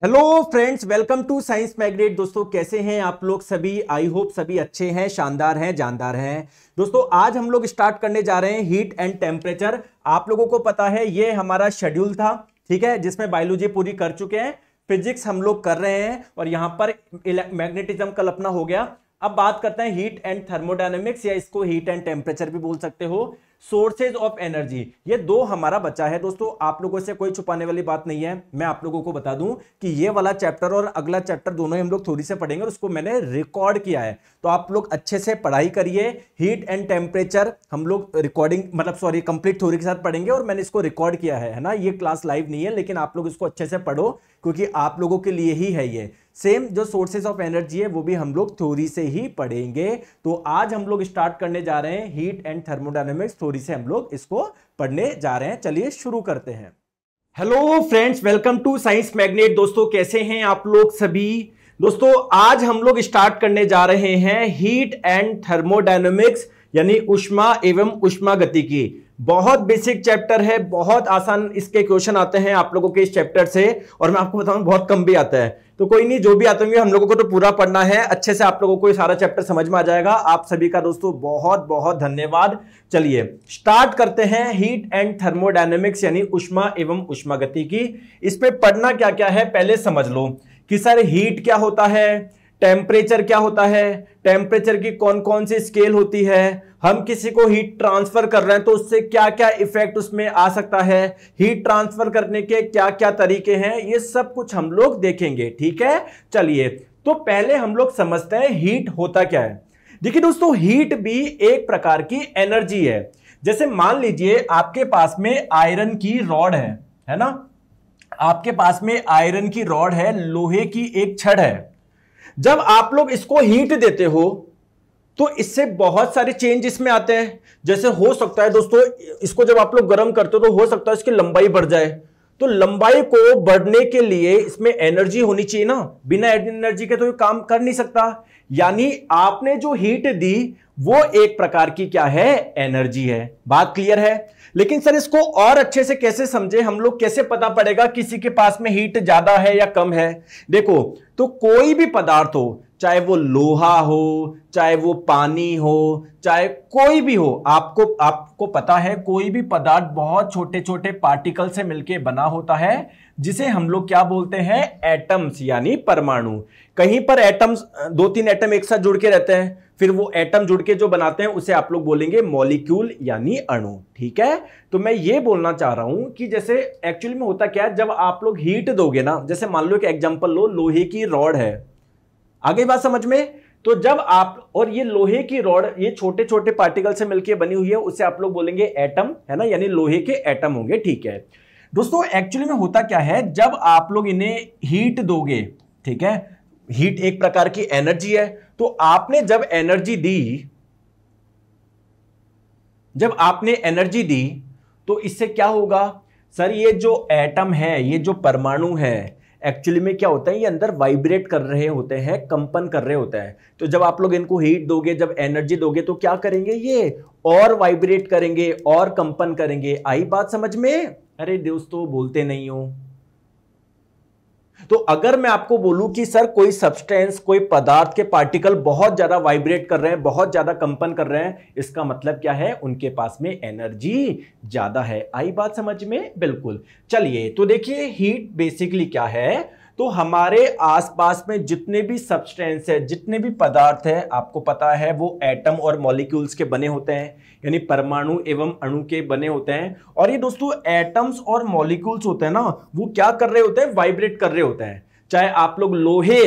Hello friends, welcome to Science Magnet. दोस्तों कैसे हैं आप लोग सभी? आई होप सभी अच्छे हैं, शानदार हैं, जानदार हैं। दोस्तों आज हम लोग स्टार्ट करने जा रहे हैं हीट एंड टेम्परेचर। आप लोगों को पता है ये हमारा शेड्यूल था, ठीक है, जिसमें बायोलॉजी पूरी कर चुके हैं, फिजिक्स हम लोग कर रहे हैं और यहां पर मैग्नेटिज्म कल्पना हो गया। अब बात करते हैं हीट एंड थर्मोडायनेमिक्स, या इसको हीट एंड टेम्परेचर भी बोल सकते हो। सोर्सेज ऑफ एनर्जी, ये दो हमारा बचा है। दोस्तों आप लोगों से कोई छुपाने वाली बात नहीं है, मैं आप लोगों को बता दूं कि ये वाला चैप्टर और अगला चैप्टर दोनों ही हम लोग थोड़ी से पढ़ेंगे और उसको मैंने रिकॉर्ड किया है, तो आप लोग अच्छे से पढ़ाई करिए। हीट एंड टेम्परेचर हम लोग रिकॉर्डिंग कंप्लीट थ्योरी के साथ पढ़ेंगे और मैंने इसको रिकॉर्ड किया है ना। ये क्लास लाइव नहीं है, लेकिन आप लोग इसको अच्छे से पढ़ो क्योंकि आप लोगों के लिए ही है ये। सेम जो सोर्सेज ऑफ एनर्जी है वो भी हम लोग थ्योरी से ही पढ़ेंगे। तो आज हम लोग स्टार्ट करने जा रहे हैं हीट एंड थर्मोडायनेमिक्स, थ्योरी से हम लोग इसको पढ़ने जा रहे हैं। चलिए शुरू करते हैं। Hello friends, welcome to Science Magnet. दोस्तों कैसे हैं आप लोग सभी? दोस्तों आज हम लोग स्टार्ट करने जा रहे हैं हीट एंड थर्मोडायनेमिक्स, यानी ऊष्मा एवं ऊष्मागतिकी। बहुत बेसिक चैप्टर है, बहुत आसान इसके क्वेश्चन आते हैं आप लोगों के इस चैप्टर से, और मैं आपको बताऊं बहुत कम भी आता है। तो कोई नहीं, जो भी आते होंगे हम लोगों को तो पूरा पढ़ना है, अच्छे से आप लोगों को ये सारा चैप्टर समझ में आ जाएगा। आप सभी का दोस्तों बहुत बहुत धन्यवाद। चलिए स्टार्ट करते हैं हीट एंड थर्मोडायनेमिक्स, यानी ऊष्मा एवं ऊष्मागतिकी। इसमें पढ़ना क्या क्या है पहले समझ लो कि सर हीट क्या होता है, टेम्परेचर क्या होता है, टेम्परेचर की कौन कौन सी स्केल होती है, हम किसी को हीट ट्रांसफर कर रहे हैं तो उससे क्या क्या इफेक्ट उसमें आ सकता है, हीट ट्रांसफर करने के क्या क्या तरीके हैं, ये सब कुछ हम लोग देखेंगे, ठीक है। चलिए तो पहले हम लोग समझते हैं हीट होता क्या है। देखिए दोस्तों, हीट भी एक प्रकार की एनर्जी है। जैसे मान लीजिए आपके पास में आयरन की रॉड है ना, आपके पास में आयरन की रॉड है, लोहे की एक छड़ है। जब आप लोग इसको हीट देते हो तो इससे बहुत सारे चेंज इसमें आते हैं। जैसे हो सकता है दोस्तों, इसको जब आप लोग गर्म करते हो तो हो सकता है इसकी लंबाई बढ़ जाए। तो लंबाई को बढ़ने के लिए इसमें एनर्जी होनी चाहिए ना, बिना एनर्जी के तो ये काम कर नहीं सकता। यानी आपने जो हीट दी वो एक प्रकार की क्या है, एनर्जी है। बात क्लियर है? लेकिन सर इसको और अच्छे से कैसे समझे हम लोग, कैसे पता पड़ेगा किसी के पास में हीट ज्यादा है या कम है? देखो, तो कोई भी पदार्थ हो, चाहे वो लोहा हो, चाहे वो पानी हो, चाहे कोई भी हो, आपको पता है कोई भी पदार्थ बहुत छोटे छोटे पार्टिकल से मिलकर बना होता है, जिसे हम लोग क्या बोलते हैं, एटम्स, यानी परमाणु। कहीं पर एटम्स, दो तीन एटम एक साथ जुड़ के रहते हैं, फिर वो एटम जुड़ के जो बनाते हैं उसे आप लोग बोलेंगे मॉलिक्यूल, यानी अणु, ठीक है। तो मैं ये बोलना चाह रहा हूं कि जैसे एक्चुअली में होता क्या है, जब आप लोग हीट दोगे ना, जैसे मान लो एक एग्जांपल लो, लोहे की रॉड है, आगे बात समझ में? तो जब आप, और ये लोहे की रॉड ये छोटे छोटे पार्टिकल से मिलकर बनी हुई है, उसे आप लोग बोलेंगे एटम, है ना, यानी लोहे के एटम होंगे, ठीक है। दोस्तों एक्चुअली में होता क्या है, जब आप लोग इन्हें हीट दोगे, ठीक है, हीट एक प्रकार की एनर्जी है, तो आपने जब एनर्जी दी, जब आपने एनर्जी दी तो इससे क्या होगा सर, ये जो एटम है, ये जो परमाणु है, एक्चुअली में क्या होता है, ये अंदर वाइब्रेट कर रहे होते हैं, कंपन कर रहे होते हैं। तो जब आप लोग इनको हीट दोगे, जब एनर्जी दोगे, तो क्या करेंगे, ये और वाइब्रेट करेंगे और कंपन करेंगे। आई बात समझ में? अरे दोस्तों बोलते नहीं हो। तो अगर मैं आपको बोलूं कि सर कोई सब्सटेंस, कोई पदार्थ के पार्टिकल बहुत ज्यादा वाइब्रेट कर रहे हैं, बहुत ज्यादा कंपन कर रहे हैं, इसका मतलब क्या है, उनके पास में एनर्जी ज्यादा है। आई बात समझ में? बिल्कुल। चलिए तो देखिए हीट बेसिकली क्या है, तो हमारे आसपास में जितने भी सब्सटेंस है, जितने भी पदार्थ है, आपको पता है वो एटम और मॉलिक्यूल्स के बने होते हैं, यानी परमाणु एवं अणु के बने होते हैं। और ये दोस्तों एटम्स और मॉलिक्यूल्स होते हैं ना, वो क्या कर रहे होते हैं, वाइब्रेट कर रहे होते हैं। चाहे आप लोग लोहे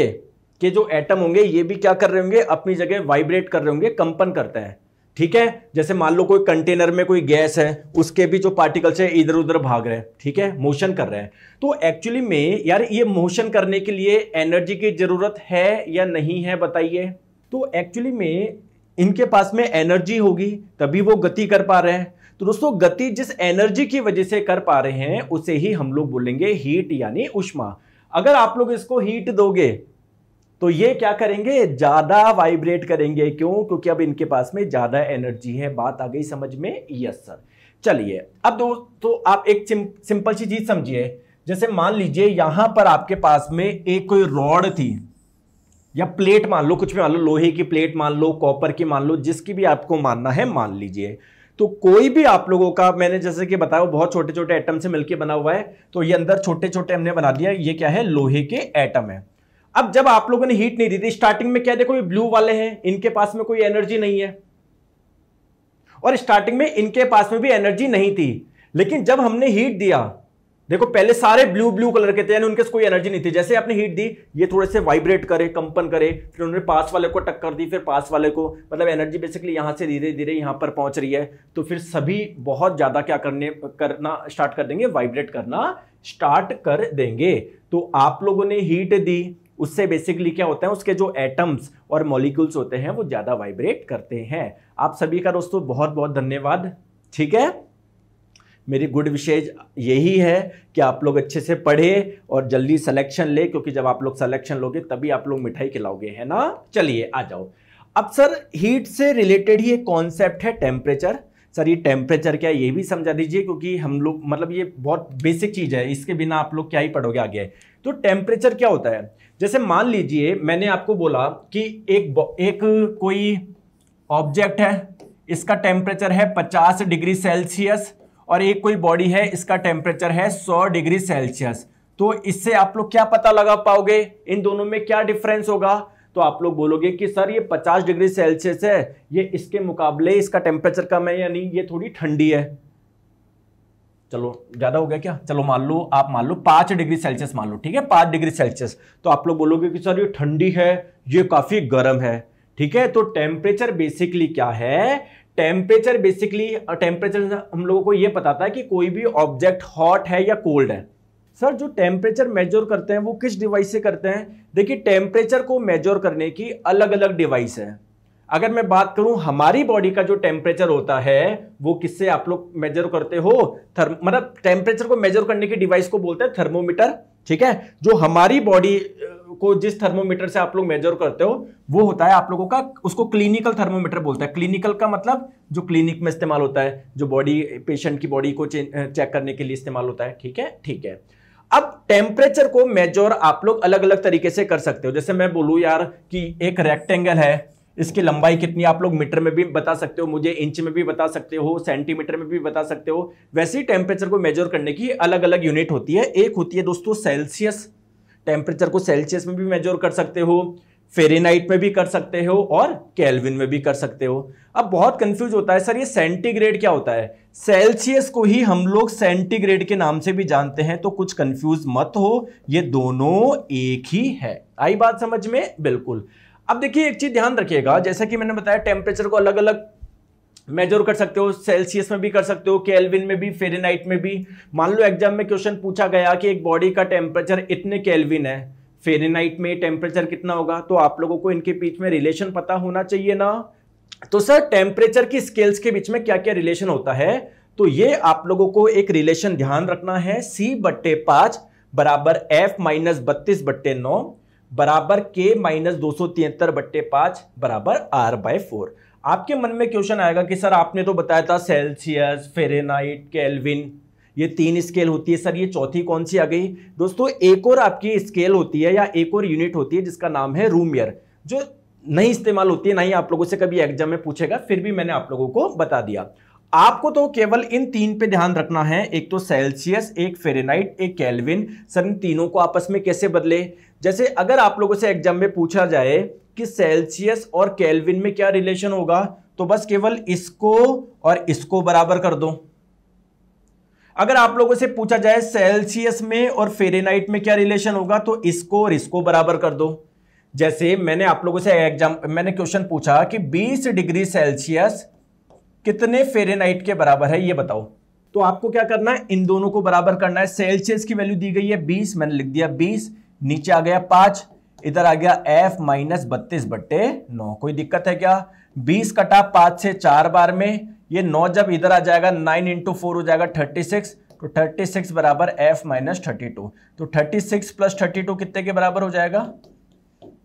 के जो एटम होंगे, ये भी क्या कर रहे होंगे, अपनी जगह वाइब्रेट कर रहे होंगे, कंपन करते हैं, ठीक है। जैसे मान लो कोई कंटेनर में कोई गैस है, उसके भी जो पार्टिकल्स है इधर उधर भाग रहे हैं, ठीक है, मोशन कर रहे हैं। तो एक्चुअली में यार ये मोशन करने के लिए एनर्जी की जरूरत है या नहीं है, बताइए। तो एक्चुअली में इनके पास में एनर्जी होगी तभी वो गति कर पा रहे हैं। तो दोस्तों गति जिस एनर्जी की वजह से कर पा रहे हैं उसे ही हम लोग बोलेंगे हीट, यानी ऊष्मा। अगर आप लोग इसको हीट दोगे तो ये क्या करेंगे, ज्यादा वाइब्रेट करेंगे। क्यों? क्योंकि अब इनके पास में ज्यादा एनर्जी है। बात आ गई समझ में? Yes sir. चलिए अब दोस्तों आप एक सिंपल सी चीज समझिए, जैसे मान लीजिए यहां पर आपके पास में एक कोई रॉड थी या प्लेट मान लो, कुछ भी मान लो, लोहे की प्लेट मान लो, कॉपर की मान लो, जिसकी भी आपको मानना है मान लीजिए। तो कोई भी आप लोगों का, मैंने जैसे कि बताया, वो बहुत छोटे छोटे एटम से मिलकर बना हुआ है, तो ये अंदर छोटे छोटे हमने बना दिया, ये क्या है, लोहे के एटम है। अब जब आप लोगों ने हीट नहीं दी थी स्टार्टिंग में, क्या देखो ये ब्लू वाले हैं, इनके पास में कोई एनर्जी नहीं है, और स्टार्टिंग में इनके पास में भी एनर्जी नहीं थी। लेकिन जब हमने हीट दिया, देखो पहले सारे ब्लू ब्लू कलर के थे, यानी उनके कोई एनर्जी नहीं थी। जैसे आपने हीट दी, ये थोड़े से वाइब्रेट करे, कंपन करे, फिर उन्होंने पास वाले को टक्कर दी, फिर पास वाले को, मतलब एनर्जी बेसिकली यहां से धीरे धीरे यहां पर पहुंच रही है। तो फिर सभी बहुत ज्यादा क्या करना स्टार्ट कर देंगे, वाइब्रेट करना स्टार्ट कर देंगे। तो आप लोगों ने हीट दी, उससे बेसिकली क्या होता है, उसके जो एटम्स और मॉलिक्यूल्स होते हैं वो ज्यादा वाइब्रेट करते हैं। आप सभी का दोस्तों बहुत बहुत धन्यवाद। ठीक है, मेरी गुड विशेष यही है कि आप लोग अच्छे से पढ़े और जल्दी सिलेक्शन ले, क्योंकि जब आप लोग सिलेक्शन लोगे तभी आप लोग मिठाई खिलाओगे, है ना। चलिए आ जाओ। अब सर हीट से रिलेटेड ही एक कॉन्सेप्ट है टेम्परेचर। सर ये टेम्परेचर क्या है ये भी समझा दीजिए, क्योंकि हम लोग, मतलब ये बहुत बेसिक चीज है, इसके बिना आप लोग क्या ही पढ़ोगे आगे। तो टेम्परेचर क्या होता है, जैसे मान लीजिए मैंने आपको बोला कि एक कोई ऑब्जेक्ट है, इसका टेम्परेचर है 50 डिग्री सेल्सियस, और एक कोई बॉडी है, इसका टेम्परेचर है 100 डिग्री सेल्सियस। तो इससे आप लोग क्या पता लगा पाओगे, इन दोनों में क्या डिफरेंस होगा। तो आप लोग बोलोगे कि सर ये 50 डिग्री सेल्सियस है, ये इसके मुकाबले इसका टेम्परेचर कम है, यानी ये थोड़ी ठंडी है। चलो ज्यादा हो गया क्या, चलो मान लो, आप मान लो 5 डिग्री सेल्सियस मान लो, ठीक है 5 डिग्री सेल्सियस। तो आप लोग बोलोगे कि सर ये ठंडी है, ये काफी गर्म है। ठीक है, तो टेम्परेचर बेसिकली क्या है, टेम्परेचर बेसिकली, टेम्परेचर हम लोगों को यह बताता है कि कोई भी ऑब्जेक्ट हॉट है या कोल्ड है। सर जो टेम्परेचर मेजर करते हैं वो किस डिवाइस से करते हैं, देखिए टेम्परेचर को मेजर करने की अलग अलग डिवाइस है। अगर मैं बात करूं हमारी बॉडी का जो टेम्परेचर होता है वो किससे आप लोग मेजर करते हो, मतलब टेम्परेचर को मेजर करने की डिवाइस को बोलते हैं थर्मोमीटर। ठीक है, जो हमारी बॉडी को जिस थर्मोमीटर से आप लोग मेजर करते हो वो होता है आप लोगों का, उसको क्लिनिकल थर्मोमीटर बोलते हैं। क्लिनिकल का मतलब जो क्लिनिक में इस्तेमाल होता है, जो बॉडी, पेशेंट की बॉडी को चेक करने के लिए इस्तेमाल होता है। ठीक है, ठीक है। अब टेम्परेचर को मेजर आप लोग अलग अलग तरीके से कर सकते हो। जैसे मैं बोलूं यार कि एक रेक्टेंगल है, इसकी लंबाई कितनी, आप लोग मीटर में भी बता सकते हो, मुझे इंच में भी बता सकते हो, सेंटीमीटर में भी बता सकते हो। वैसे ही टेम्परेचर को मेजर करने की अलग अलग यूनिट होती है। एक होती है दोस्तों सेल्सियस, टेम्परेचर को सेल्सियस में भी मेजर कर सकते हो, फेरेनहाइट में भी कर सकते हो, और केल्विन में भी कर सकते हो। अब बहुत कंफ्यूज होता है सर ये सेंटीग्रेड क्या होता है, सेल्सियस को ही हम लोग सेंटीग्रेड के नाम से भी जानते हैं, तो कुछ कंफ्यूज मत हो, ये दोनों एक ही है। आई बात समझ में, बिल्कुल। अब देखिए एक चीज ध्यान रखिएगा, जैसा कि मैंने बताया टेम्परेचर को अलग अलग मेजर कर सकते हो, सेल्सियस में भी कर सकते हो, केल्विन में भी, फेरेनहाइट में भी। मान लो एग्जाम में क्वेश्चन पूछा गया कि एक बॉडी का टेम्परेचर इतने केल्विन है, फेरेनहाइट में टेम्परेचर कितना होगा, तो आप लोगों को इनके बीच में रिलेशन पता होना चाहिए ना। तो सर टेम्परेचर की स्केल्स के बीच में क्या क्या रिलेशन होता है, तो ये आप लोगों को एक रिलेशन ध्यान रखना है, C/5 बराबर F - 32/9 बराबर K - 273/5 बराबर R/4। आपके मन में क्वेश्चन आएगा कि सर आपने तो बताया था सेल्सियस, फेरेनहाइट, केल्विन, ये 3 स्केल होती है, सर ये चौथी कौन सी आ गई। दोस्तों एक और आपकी स्केल होती है या एक और यूनिट होती है जिसका नाम है रूमियर, जो नहीं इस्तेमाल होती है, नहीं आप लोगों से कभी एग्जाम में पूछेगा, फिर भी मैंने आप लोगों को बता दिया। आपको तो केवल इन 3 पे ध्यान रखना है, एक तो सेल्सियस, एक फेरेनहाइट, एक केल्विन। सर इन तीनों को आपस में कैसे बदले, जैसे अगर आप लोगों से एग्जाम में पूछा जाए कि सेल्सियस और केल्विन में क्या रिलेशन होगा, तो बस केवल इसको और इसको बराबर कर दो। अगर आप लोगों से पूछा जाए सेल्सियस में और फेरेनहाइट में क्या रिलेशन होगा, तो इसको और इसको बराबर कर दो। जैसे मैंने आप लोगों से मैंने क्वेश्चन पूछा कि 20 डिग्री सेल्सियस कितने फेरेनहाइट के बराबर है, ये बताओ। तो आपको क्या करना है, इन दोनों को बराबर करना है। सेल्सियस की वैल्यू दी गई है 20, मैंने लिख दिया 20, नीचे आ गया 5, इधर आ गया F - 32/9। कोई दिक्कत है क्या, 20 कटा 5 से 4 बार में, ये 9 जब इधर आ जाएगा 9 × 4 हो जाएगा 36, तो 36 बराबर F - 32। तो 36 + 32 कितने के बराबर हो जाएगा,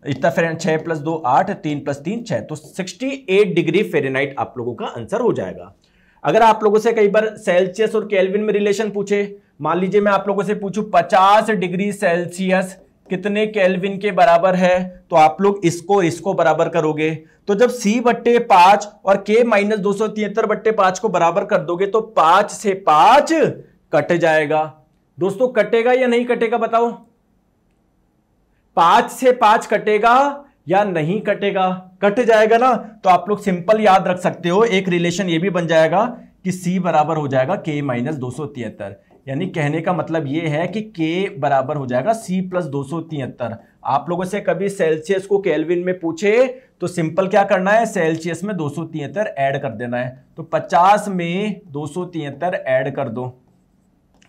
इतना फ्रेंड 6 + 2 8, 3 + 3 6, तो 68 डिग्री फेरेनहाइट आप लोगों का आंसर हो जाएगा। अगर आप लोगों से कई बार सेल्सियस और केल्विन में रिलेशन पूछे, मान लीजिए मैं आप लोगों से पूछूं 50 डिग्री सेल्सियस कितने केल्विन के बराबर है, तो आप लोग इसको बराबर करोगे। तो जब C/5 और K-273/5 को बराबर कर दोगे तो 5 से 5 कट जाएगा। दोस्तों कटेगा या नहीं कटेगा बताओ? 5 से 5 कटेगा या नहीं कटेगा? कट जाएगा ना। तो आप लोग सिंपल याद रख सकते हो, एक रिलेशन ये भी बन जाएगा कि C बराबर हो जाएगा K-273। यानी कहने का मतलब ये है कि K बराबर हो जाएगा C+273। आप लोगों से कभी सेल्सियस को केल्विन में पूछे तो सिंपल क्या करना है, सेल्सियस में 273 ऐड कर देना है। तो 50 में 273 ऐड कर दो,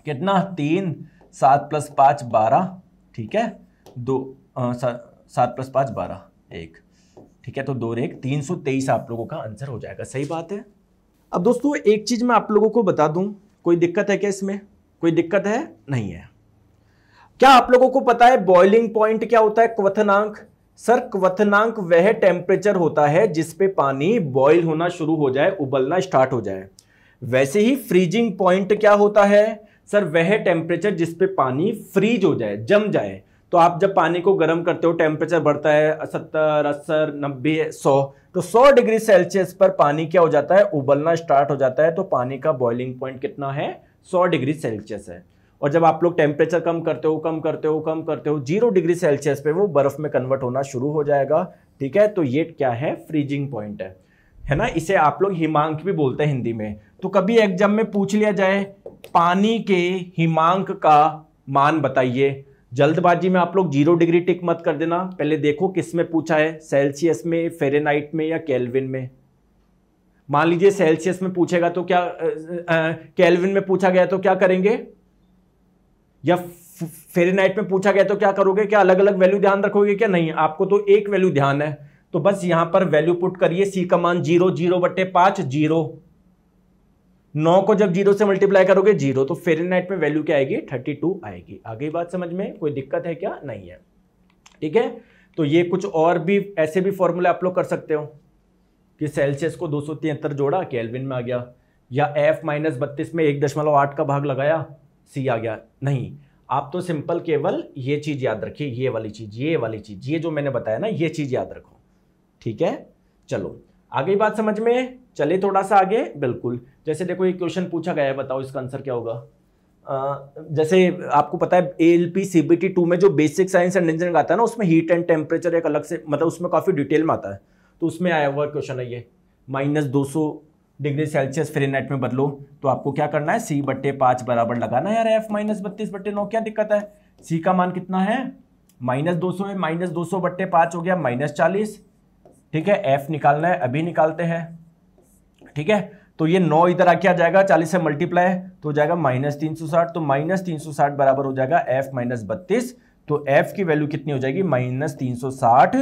कितना 3, 7 + 5 12, ठीक है, 7 + 5 12 1, ठीक है। तो 2 1 323 आप लोगों का आंसर हो जाएगा। सही बात है। अब दोस्तों एक चीज मैं आप लोगों को बता दूं, कोई दिक्कत है क्या इसमें? कोई दिक्कत है? नहीं है। क्या आप लोगों को पता है बॉइलिंग पॉइंट क्या होता है? क्वथनांक। सर क्वथनांक वह टेम्परेचर होता है जिस पे पानी बॉइल होना शुरू हो जाए, उबलना स्टार्ट हो जाए। वैसे ही फ्रीजिंग पॉइंट क्या होता है? सर वह टेम्परेचर जिस पे पानी फ्रीज हो जाए, जम जाए। तो आप जब पानी को गर्म करते हो, टेम्परेचर बढ़ता है 70, 80, 90, 100, तो 100 डिग्री सेल्सियस पर पानी क्या हो जाता है, उबलना स्टार्ट हो जाता है। तो पानी का बॉइलिंग पॉइंट कितना है? 100 डिग्री सेल्सियस है। और जब आप लोग टेम्परेचर कम करते हो 0 डिग्री सेल्सियस पे वो बर्फ में कन्वर्ट होना शुरू हो जाएगा। ठीक है, तो ये क्या है? फ्रीजिंग पॉइंट है ना। इसे आप लोग हिमांक भी बोलते हैं हिंदी में। तो कभी एग्जाम में पूछ लिया जाए पानी के हिमांक का मान बताइए, जल्दबाजी में आप लोग 0 डिग्री टिक मत कर देना, पहले देखो किस में पूछा है, सेल्सियस में, फ़ारेनहाइट में या केल्विन में। मान लीजिए सेल्सियस में पूछेगा तो क्या, केल्विन में पूछा गया तो क्या करेंगे, या फ़ारेनहाइट में पूछा गया तो क्या करोगे? क्या अलग अलग वैल्यू ध्यान रखोगे क्या? नहीं, आपको तो एक वैल्यू ध्यान है। तो बस यहां पर वैल्यू पुट करिए, सी का मान 0, 0/5 0, 9 को जब 0 से मल्टीप्लाई करोगे 0, तो फ़ारेनहाइट में वैल्यू क्या आएगी? 32 आएगी। आगे बात समझ में? कोई दिक्कत है क्या? नहीं है। ठीक है, तो ये कुछ और भी ऐसे भी फॉर्मूले आप लोग कर सकते हो कि सेल्सियस को 273 जोड़ा, केल्विन में आ गया, या F-32 में 1.8 का भाग लगाया, C आ गया। नहीं, आप तो सिंपल केवल ये चीज याद रखिए, ये वाली चीज, ये जो मैंने बताया ना, ये चीज याद रखो। ठीक है, चलो आगे बात समझ में चले थोड़ा सा आगे। बिल्कुल, जैसे देखो ये क्वेश्चन पूछा गया है, बताओ इसका आंसर क्या होगा। जैसे आपको पता है ALP CBT 2 में जो बेसिक साइंस एंड इंजीनियरिंग आता है ना, उसमें हीट एंड टेम्परेचर एक अलग से, मतलब उसमें काफी डिटेल में आता है, तो उसमें आया हुआ क्वेश्चन है ये। -200 डिग्री सेल्सियस फ़ारेनहाइट में बदलो, तो आपको क्या करना है? C/5 बराबर लगाना है यार, F-32/9। क्या दिक्कत है? C का मान कितना है? -200 है, -200/5 हो गया -40। ठीक है, F निकालना है, अभी निकालते हैं। ठीक है, तो ये 9 इधर आके आ जाएगा, 40 से मल्टीप्लाई तो हो जाएगा -360, तो -360 बराबर हो जाएगा F-32। तो F की वैल्यू कितनी हो जाएगी? -360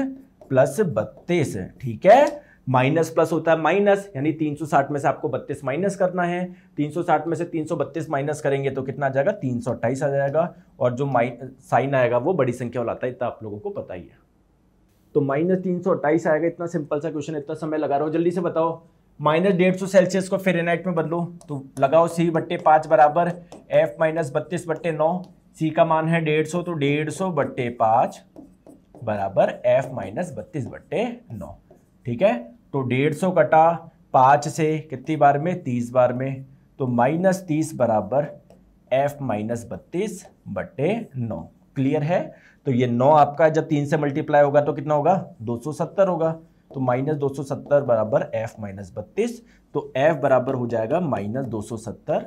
+ 32। ठीक है, माइनस प्लस होता है माइनस, यानी 360 में से आपको 32 माइनस करना है। 360 में से 332 माइनस करेंगे तो कितना आ जाएगा? 328 आ जाएगा। और जो साइन आएगा वो बड़ी संख्या वाला आता है, इतना आप लोगों को पता ही है। तो -328 आएगा। इतना सिंपल सा क्वेश्चन, इतना समय लगा रहा हो, जल्दी से बताओ। -150 सेल्सियस को फ़ारेनहाइट में बदलो, तो लगाओ C/5 बराबर F-32/9। C का मान है 150, तो 150/5 बराबर F-32/9। ठीक है, तो 150 कटा 5 से कितनी बार में? 30 बार में, तो -30 बराबर F-32/9। क्लियर है? तो ये 9 आपका जब 3 से मल्टीप्लाई होगा तो कितना होगा? 270 होगा। तो -270 बराबर F-32। तो F बराबर हो जाएगा -270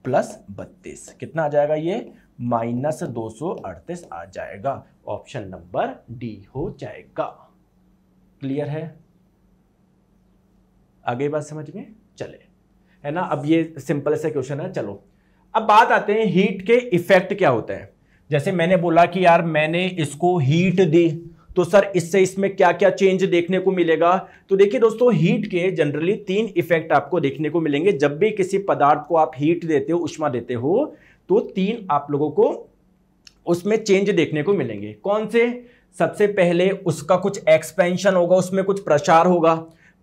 + 32। कितना आ जाएगा ये? -238 आ जाएगा। ऑप्शन नंबर डी हो जाएगा। क्लियर है? आगे बात समझ में चले, है ना। अब ये सिंपल सा क्वेश्चन है। चलो अब बात आते हैं हीट के इफेक्ट क्या होते हैं। जैसे मैंने बोला कि यार मैंने इसको हीट दी, तो सर इससे इसमें क्या क्या चेंज देखने को मिलेगा। तो देखिए दोस्तों, हीट के जनरली 3 इफेक्ट आपको देखने को मिलेंगे। जब भी किसी पदार्थ को आप हीट देते हो, उष्मा देते हो, तो 3 आप लोगों को उसमें चेंज देखने को मिलेंगे। कौन से? सबसे पहले उसका कुछ एक्सपेंशन होगा, उसमें कुछ प्रसार होगा।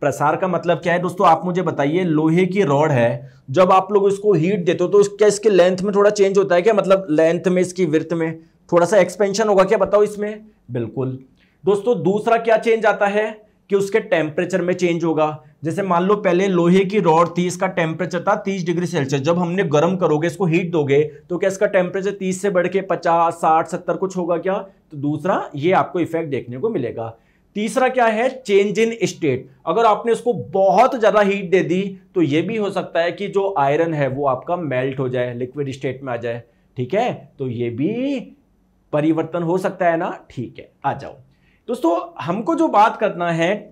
प्रसार का मतलब क्या है दोस्तों, आप मुझे बताइए। लोहे की रॉड है, जब आप लोग इसको हीट देते हो तो क्या इसके लेंथ में थोड़ा चेंज होता है क्या, मतलब लेंथ में, इसकी विड्थ में थोड़ा सा एक्सपेंशन होगा क्या, बताओ इसमें। बिल्कुल दोस्तों। दूसरा क्या चेंज आता है कि उसके टेम्परेचर में चेंज होगा। जैसे मान लो पहले लोहे की रॉड थी, इसका टेम्परेचर था 30 डिग्री सेल्सियस, जब हमने गर्म करोगे, इसको हीट दोगे, तो क्या इसका टेम्परेचर 30 से बढ़ के 50, 60, 70 कुछ होगा क्या। तो दूसरा ये आपको इफेक्ट देखने को मिलेगा। तीसरा क्या है, चेंज इन स्टेट। अगर आपने उसको बहुत ज्यादा हीट दे दी तो ये भी हो सकता है कि जो आयरन है वो आपका मेल्ट हो जाए, लिक्विड स्टेट में आ जाए। ठीक है, तो ये भी परिवर्तन हो सकता है ना। ठीक है, आ जाओ दोस्तों, हमको जो बात करना है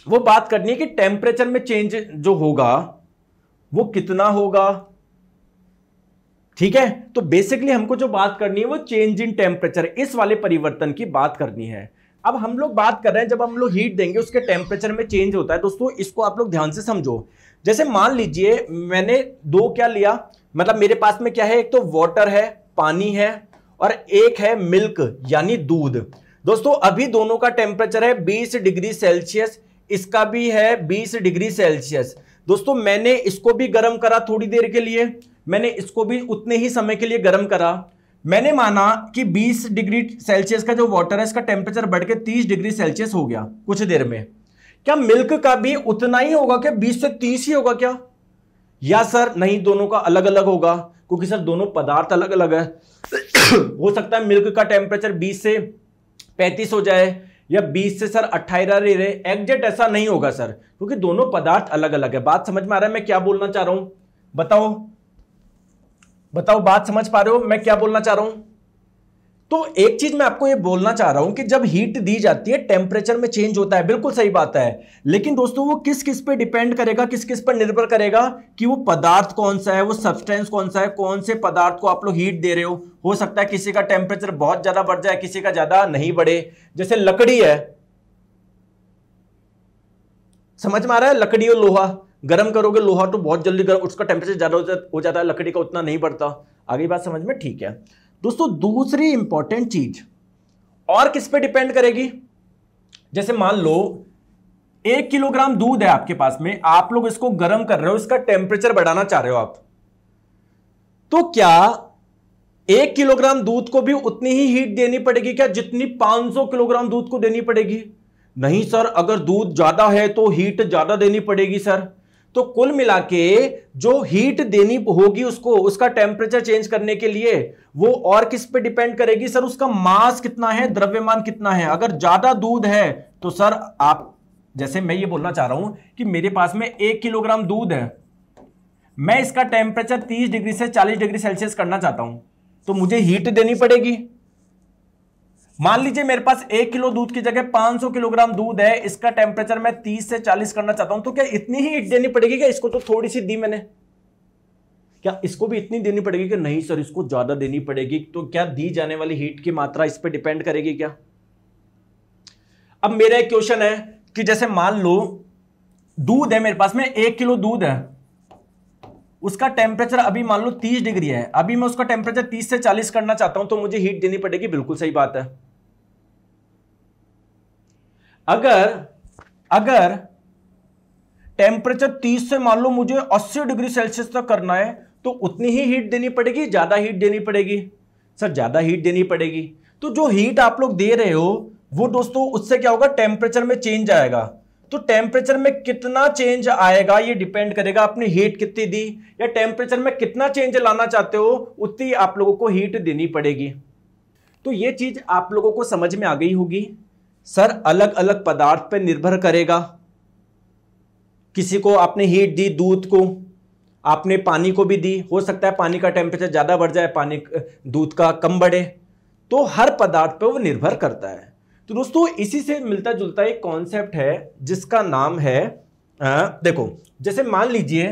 वो बात करनी है कि टेम्परेचर में चेंज जो होगा वो कितना होगा। ठीक है, तो बेसिकली हमको जो बात करनी है वो चेंज इन टेम्परेचर, इस वाले परिवर्तन की बात करनी है। अब हम लोग बात कर रहे हैं, जब हम लोग हीट देंगे उसके टेम्परेचर में चेंज होता है। दोस्तों इसको आप लोग ध्यान से समझो। जैसे मान लीजिए मैंने दो क्या लिया, मतलब मेरे पास में क्या है, एक तो वाटर है, पानी है, और एक है मिल्क यानी दूध। दोस्तों अभी दोनों का टेम्परेचर है 20 डिग्री सेल्सियस, इसका भी है 20 डिग्री सेल्सियस। दोस्तों मैंने इसको भी गर्म करा थोड़ी देर के लिए, मैंने इसको भी उतने ही समय के लिए गर्म करा। मैंने माना कि 20 डिग्री सेल्सियस का जो वाटर है इसका टेम्परेचर बढ़ के 30 डिग्री सेल्सियस हो गया कुछ देर में। क्या मिल्क का भी उतना ही होगा क्या, 20 से 30 ही होगा क्या, या सर नहीं दोनों का अलग अलग होगा, क्योंकि सर दोनों पदार्थ अलग अलग है। हो सकता है मिल्क का टेम्परेचर 20 से 35 हो जाए, या 20 से सर 18 रहे। एग्जैक्ट ऐसा नहीं होगा सर, क्योंकि दोनों पदार्थ अलग अलग है। बात समझ में आ रहा है मैं क्या बोलना चाह रहा हूं, बताओ बताओ, बात समझ पा रहे हो मैं क्या बोलना चाह रहा हूं। तो एक चीज मैं आपको ये बोलना चाह रहा हूं कि जब हीट दी जाती है टेम्परेचर में चेंज होता है, बिल्कुल सही बात है। लेकिन दोस्तों वो किस किस पे डिपेंड करेगा, किस किस पर निर्भर करेगा कि वो पदार्थ कौन सा है, वो सब्सटेंस कौन सा है, कौन से पदार्थ को आप लोग हीट दे रहे हो सकता है किसी का टेम्परेचर बहुत ज्यादा बढ़ जाए, किसी का ज्यादा नहीं बढ़े। जैसे लकड़ी है, समझ में आ रहा है, लकड़ी और लोहा गर्म करोगे, लोहा तो बहुत जल्दी गर्म, उसका टेम्परेचर ज्यादा हो जाता है, लकड़ी का उतना नहीं बढ़ता। आगे बात समझ में, ठीक है दोस्तों। दूसरी इंपॉर्टेंट चीज और किस पे डिपेंड करेगी, जैसे मान लो 1 किलोग्राम दूध है आपके पास में, आप लोग इसको गर्म कर रहे हो, इसका टेम्परेचर बढ़ाना चाह रहे हो आप, तो क्या 1 किलोग्राम दूध को भी उतनी ही हीट देनी पड़ेगी क्या जितनी 500 किलोग्राम दूध को देनी पड़ेगी। नहीं सर, अगर दूध ज्यादा है तो हीट ज्यादा देनी पड़ेगी सर। तो कुल मिला के जो हीट देनी होगी उसको, उसका टेम्परेचर चेंज करने के लिए, वो और किस पे डिपेंड करेगी सर, उसका मास कितना है, द्रव्यमान कितना है। अगर ज्यादा दूध है तो सर आप, जैसे मैं ये बोलना चाह रहा हूं कि मेरे पास में 1 किलोग्राम दूध है, मैं इसका टेम्परेचर 30 डिग्री से 40 डिग्री सेल्सियस करना चाहता हूं, तो मुझे हीट देनी पड़ेगी। मान लीजिए मेरे पास 1 किलो दूध की जगह 500 किलोग्राम दूध है, इसका टेम्परेचर मैं 30 से 40 करना चाहता हूं, तो क्या इतनी ही हीट देनी पड़ेगी क्या, इसको तो थोड़ी सी दी मैंने, क्या इसको भी इतनी देनी पड़ेगी कि नहीं सर इसको ज्यादा देनी पड़ेगी। तो क्या दी जाने वाली हीट की मात्रा इस पर डिपेंड करेगी क्या। अब मेरा एक क्वेश्चन है कि जैसे मान लो दूध है मेरे पास में, 1 किलो दूध है, उसका टेम्परेचर अभी मान लो 30 डिग्री है, अभी मैं उसका टेम्परेचर 30 से 40 करना चाहता हूं, तो मुझे हीट देनी पड़ेगी, बिल्कुल सही बात है। अगर टेम्परेचर 30 से मान लो मुझे 80 डिग्री सेल्सियस तक करना है, तो उतनी ही हीट देनी पड़ेगी, ज्यादा हीट देनी पड़ेगी सर, ज्यादा हीट देनी पड़ेगी। तो जो हीट आप लोग दे रहे हो वो दोस्तों उससे क्या होगा, टेम्परेचर में चेंज आएगा। तो टेम्परेचर में कितना चेंज आएगा ये डिपेंड करेगा आपने हीट कितनी दी, या टेम्परेचर में कितना चेंज लाना चाहते हो उतनी आप लोगों को हीट देनी पड़ेगी। तो ये चीज आप लोगों को समझ में आ गई होगी। सर अलग अलग पदार्थ पर निर्भर करेगा, किसी को आपने हीट दी, दूध को आपने पानी को भी दी, हो सकता है पानी का टेम्परेचर ज्यादा बढ़ जाए, पानी दूध का कम बढ़े, तो हर पदार्थ पर वो निर्भर करता है। तो दोस्तों इसी से मिलता जुलता एक कॉन्सेप्ट है जिसका नाम है देखो, जैसे मान लीजिए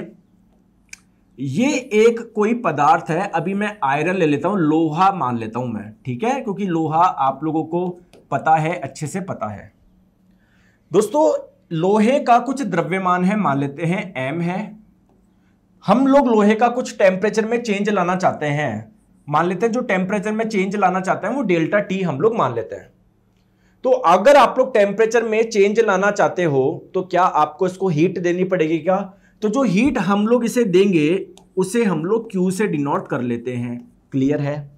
ये एक कोई पदार्थ है, अभी मैं आयरन ले लेता हूं, लोहा मान लेता हूं मैं, ठीक है, क्योंकि लोहा आप लोगों को पता है, अच्छे से पता है। दोस्तों लोहे का कुछ द्रव्यमान है, मान लेते हैं m है, हम लोग लोहे का कुछ टेम्परेचर में चेंज लाना चाहते हैं, मान लेते हैं जो टेम्परेचर में चेंज लाना चाहते हैं वो डेल्टा टी हम लोग मान लेते हैं। तो अगर आप लोग टेम्परेचर में चेंज लाना चाहते हो तो क्या आपको इसको हीट देनी पड़ेगी क्या? तो जो हीट हम लोग इसे देंगे उसे हम लोग Q से डिनोट कर लेते हैं। क्लियर है?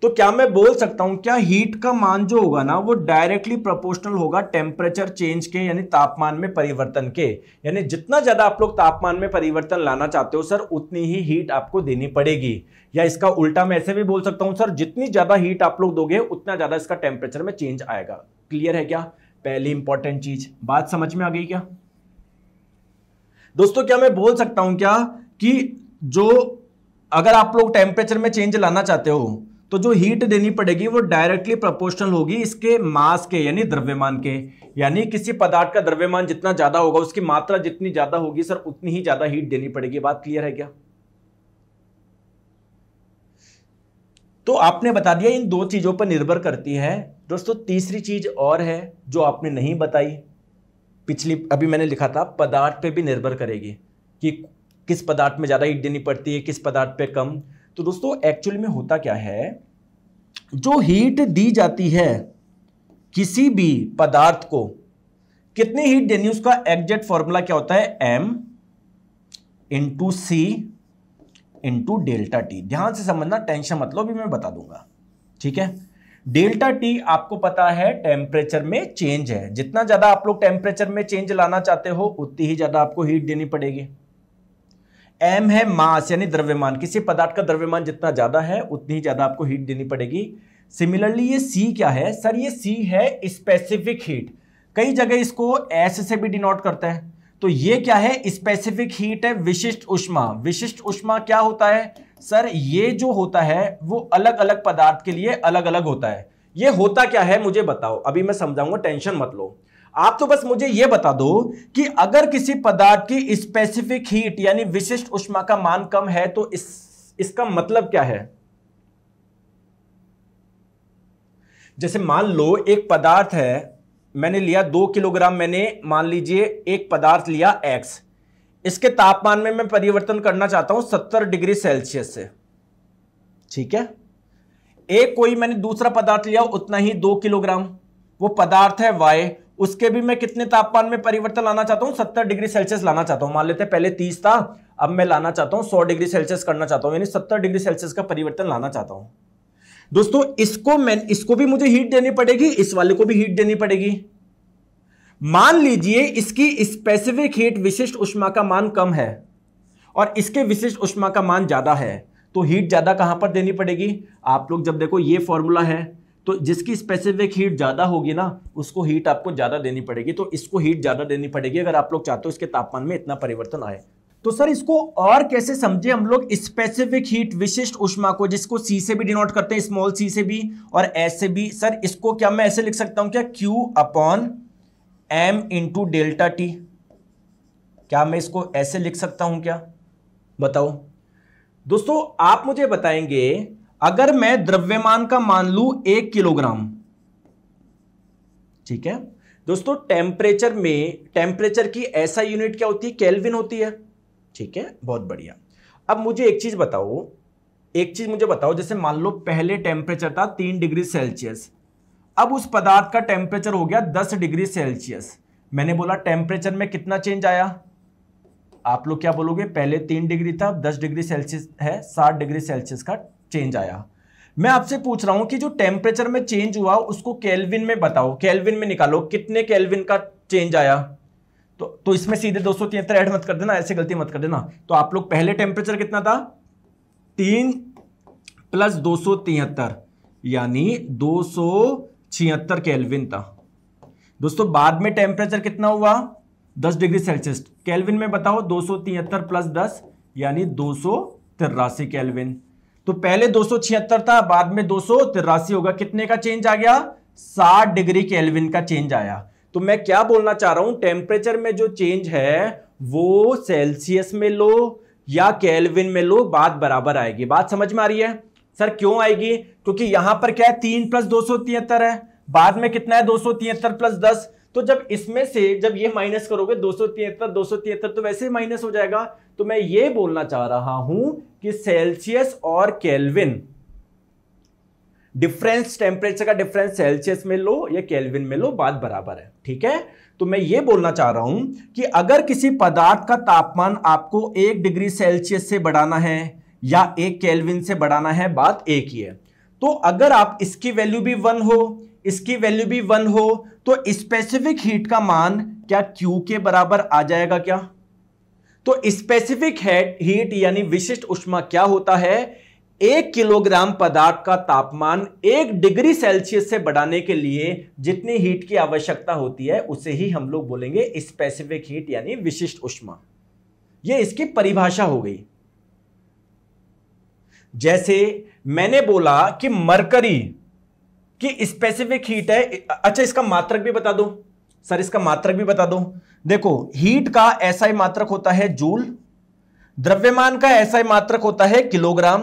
तो क्या मैं बोल सकता हूं क्या हीट का मान जो होगा ना वो डायरेक्टली प्रोपोर्शनल होगा टेम्परेचर चेंज के, यानी तापमान में परिवर्तन के। यानी जितना ज्यादा आप लोग तापमान में परिवर्तन लाना चाहते हो सर उतनी ही हीट आपको देनी पड़ेगी। या इसका उल्टा मैं ऐसे भी बोल सकता हूं सर जितनी ज्यादा हीट आप लोग दोगे उतना ज्यादा इसका टेम्परेचर में चेंज आएगा। क्लियर है क्या? पहली इंपॉर्टेंट चीज, बात समझ में आ गई क्या दोस्तों? क्या मैं बोल सकता हूं क्या कि जो अगर आप लोग टेम्परेचर में चेंज लाना चाहते हो तो जो हीट देनी पड़ेगी वो डायरेक्टली प्रोपोर्शनल होगी इसके मास के, यानी द्रव्यमान के। यानी किसी पदार्थ का द्रव्यमान जितना ज्यादा होगा उसकी मात्रा जितनी ज्यादा होगी सर उतनी ही ज्यादा हीट देनी पड़ेगी। बात क्लियर है क्या? तो आपने बता दिया इन दो चीजों पर निर्भर करती है। दोस्तों तीसरी चीज और है जो आपने नहीं बताई, पिछली अभी मैंने लिखा था पदार्थ पे भी निर्भर करेगी कि किस पदार्थ में ज्यादा हीट देनी पड़ती है, किस पदार्थ पे कम। तो दोस्तों एक्चुअली में होता क्या है, जो हीट दी जाती है किसी भी पदार्थ को कितनी हीट देनी उसका एग्जैक्ट फॉर्मूला क्या होता है, M इंटू सी इंटू डेल्टा टी। ध्यान से समझना, टेंशन मत लो, अभी मैं बता दूंगा। ठीक है, डेल्टा टी आपको पता है टेम्परेचर में चेंज है। जितना ज्यादा आप लोग टेम्परेचर में चेंज लाना चाहते हो उतनी ही ज्यादा आपको हीट देनी पड़ेगी। M है मास यानी द्रव्यमान, किसी पदार्थ का द्रव्यमान जितना ज्यादा है उतनी ही ज्यादा आपको हीट देनी पड़ेगी। सिमिलरली ये C क्या है सर, ये C है स्पेसिफिक हीट। कई जगह इसको S से भी डिनोट करता है। तो ये क्या है, स्पेसिफिक हीट है, विशिष्ट ऊष्मा। विशिष्ट ऊष्मा क्या होता है सर, ये जो होता है वो अलग अलग पदार्थ के लिए अलग अलग होता है। ये होता क्या है मुझे बताओ, अभी मैं समझाऊंगा, टेंशन मत लो। आप तो बस मुझे यह बता दो कि अगर किसी पदार्थ की स्पेसिफिक हीट यानी विशिष्ट ऊष्मा का मान कम है तो इसका मतलब क्या है। जैसे मान लो एक पदार्थ है, मैंने लिया 2 किलोग्राम, मैंने मान लीजिए एक पदार्थ लिया X, इसके तापमान में मैं परिवर्तन करना चाहता हूं 70 डिग्री सेल्सियस से। ठीक है, एक कोई मैंने दूसरा पदार्थ लिया उतना ही 2 किलोग्राम, वो पदार्थ है Y, उसके भी मैं कितने तापमान में परिवर्तन लाना चाहता हूं, 70 डिग्री सेल्सियस लाना चाहता हूं। मान लेते हैं पहले 30 था, अब मैं लाना चाहता हूं 100 डिग्री सेल्सियस करना चाहता हूं, यानी 70 डिग्री सेल्सियस का परिवर्तन लाना चाहता हूं। दोस्तों इसको भी मुझे हीट देनी पड़ेगी, इस वाले को भी हीट देनी पड़ेगी। मान लीजिए इसकी स्पेसिफिक हीट विशिष्ट ऊष्मा का मान कम है और इसके विशिष्ट ऊष्मा का मान ज्यादा है, तो हीट ज्यादा कहां पर देनी पड़ेगी। आप लोग जब देखो ये फॉर्मूला है, तो जिसकी स्पेसिफिक हीट ज्यादा होगी ना उसको हीट आपको ज्यादा देनी पड़ेगी, तो इसको हीट ज्यादा देनी पड़ेगी अगर आप लोग चाहते हो इसके तापमान में इतना परिवर्तन आए। तो सर इसको और कैसे समझे हम लोग, स्पेसिफिक हीट विशिष्ट ऊष्मा को, जिसको C से भी डिनोट करते हैं, स्मॉल c से भी और S से भी। सर इसको क्या मैं ऐसे लिख सकता हूं क्या, Q upon M into delta T. क्या मैं इसको ऐसे लिख सकता हूं क्या, बताओ दोस्तों। आप मुझे बताएंगे अगर मैं द्रव्यमान का मान लूं 1 किलोग्राम, ठीक है दोस्तों, टेम्परेचर की ऐसा यूनिट क्या होती है, केल्विन होती है। ठीक है, बहुत बढ़िया। अब मुझे एक चीज मुझे बताओ, जैसे मान लो पहले टेम्परेचर था 3 डिग्री सेल्सियस, अब उस पदार्थ का टेम्परेचर हो गया 10 डिग्री सेल्सियस। मैंने बोला टेम्परेचर में कितना चेंज आया, आप लोग क्या बोलोगे, पहले 3 डिग्री था, 10 डिग्री सेल्सियस है, 60 डिग्री सेल्सियस का चेंज आया। मैं आपसे पूछ रहा हूं कि जो टेम्परेचर में चेंज हुआ उसको केल्विन में बताओ, केल्विन में निकालो कितने केल्विन का चेंज आया। तो इसमें सीधे 273 ऐड मत कर देना, ऐसे गलती मत कर देना। तो आप लोग पहले टेम्परेचर कितना था, 3 प्लस 273 यानी 276 केल्विन था। दोस्तों बाद में टेम्परेचर कितना हुआ, 10 डिग्री सेल्सियस, केल्विन में बताओ 273 प्लस 10 यानी 283 केल्विन। तो पहले 276 था, बाद में 283 होगा, कितने का चेंज आ गया, 60 डिग्री केल्विन का चेंज आया। तो मैं क्या बोलना चाह रहा हूं, टेम्परेचर में जो चेंज है वो सेल्सियस में लो या केल्विन में लो, बात बराबर आएगी। बात समझ में आ रही है सर, क्यों आएगी, क्योंकि यहां पर क्या है 3 प्लस 273 है, बाद में कितना है 273 प्लस 10। तो जब इसमें से जब ये माइनस करोगे 273 तो वैसे ही माइनस हो जाएगा। तो मैं ये बोलना चाह रहा हूं कि सेल्सियस और केल्विन डिफरेंस टेम्परेचर का डिफरेंस सेल्सियस में लो या केल्विन में लो, बात बराबर है। ठीक है, तो मैं ये बोलना चाह रहा हूं कि अगर किसी पदार्थ का तापमान आपको 1 डिग्री सेल्सियस से बढ़ाना है या 1 केल्विन से बढ़ाना है, बात एक ही है। तो अगर आप इसकी वैल्यू भी 1 हो, इसकी वैल्यू भी 1 हो, तो स्पेसिफिक हीट का मान क्या Q के बराबर आ जाएगा क्या? तो स्पेसिफिक हीट यानी विशिष्ट ऊष्मा क्या होता है? 1 किलोग्राम पदार्थ का तापमान 1 डिग्री सेल्सियस से बढ़ाने के लिए जितनी हीट की आवश्यकता होती है उसे ही हम लोग बोलेंगे स्पेसिफिक हीट यानी विशिष्ट ऊष्मा। यह इसकी परिभाषा हो गई। जैसे मैंने बोला कि मरकरी की स्पेसिफिक हीट है। अच्छा, इसका मात्रक भी बता दो सर, इसका मात्रक भी बता दो। देखो, हीट का एसआई मात्रक होता है जूल, द्रव्यमान का एसआई मात्रक होता है किलोग्राम,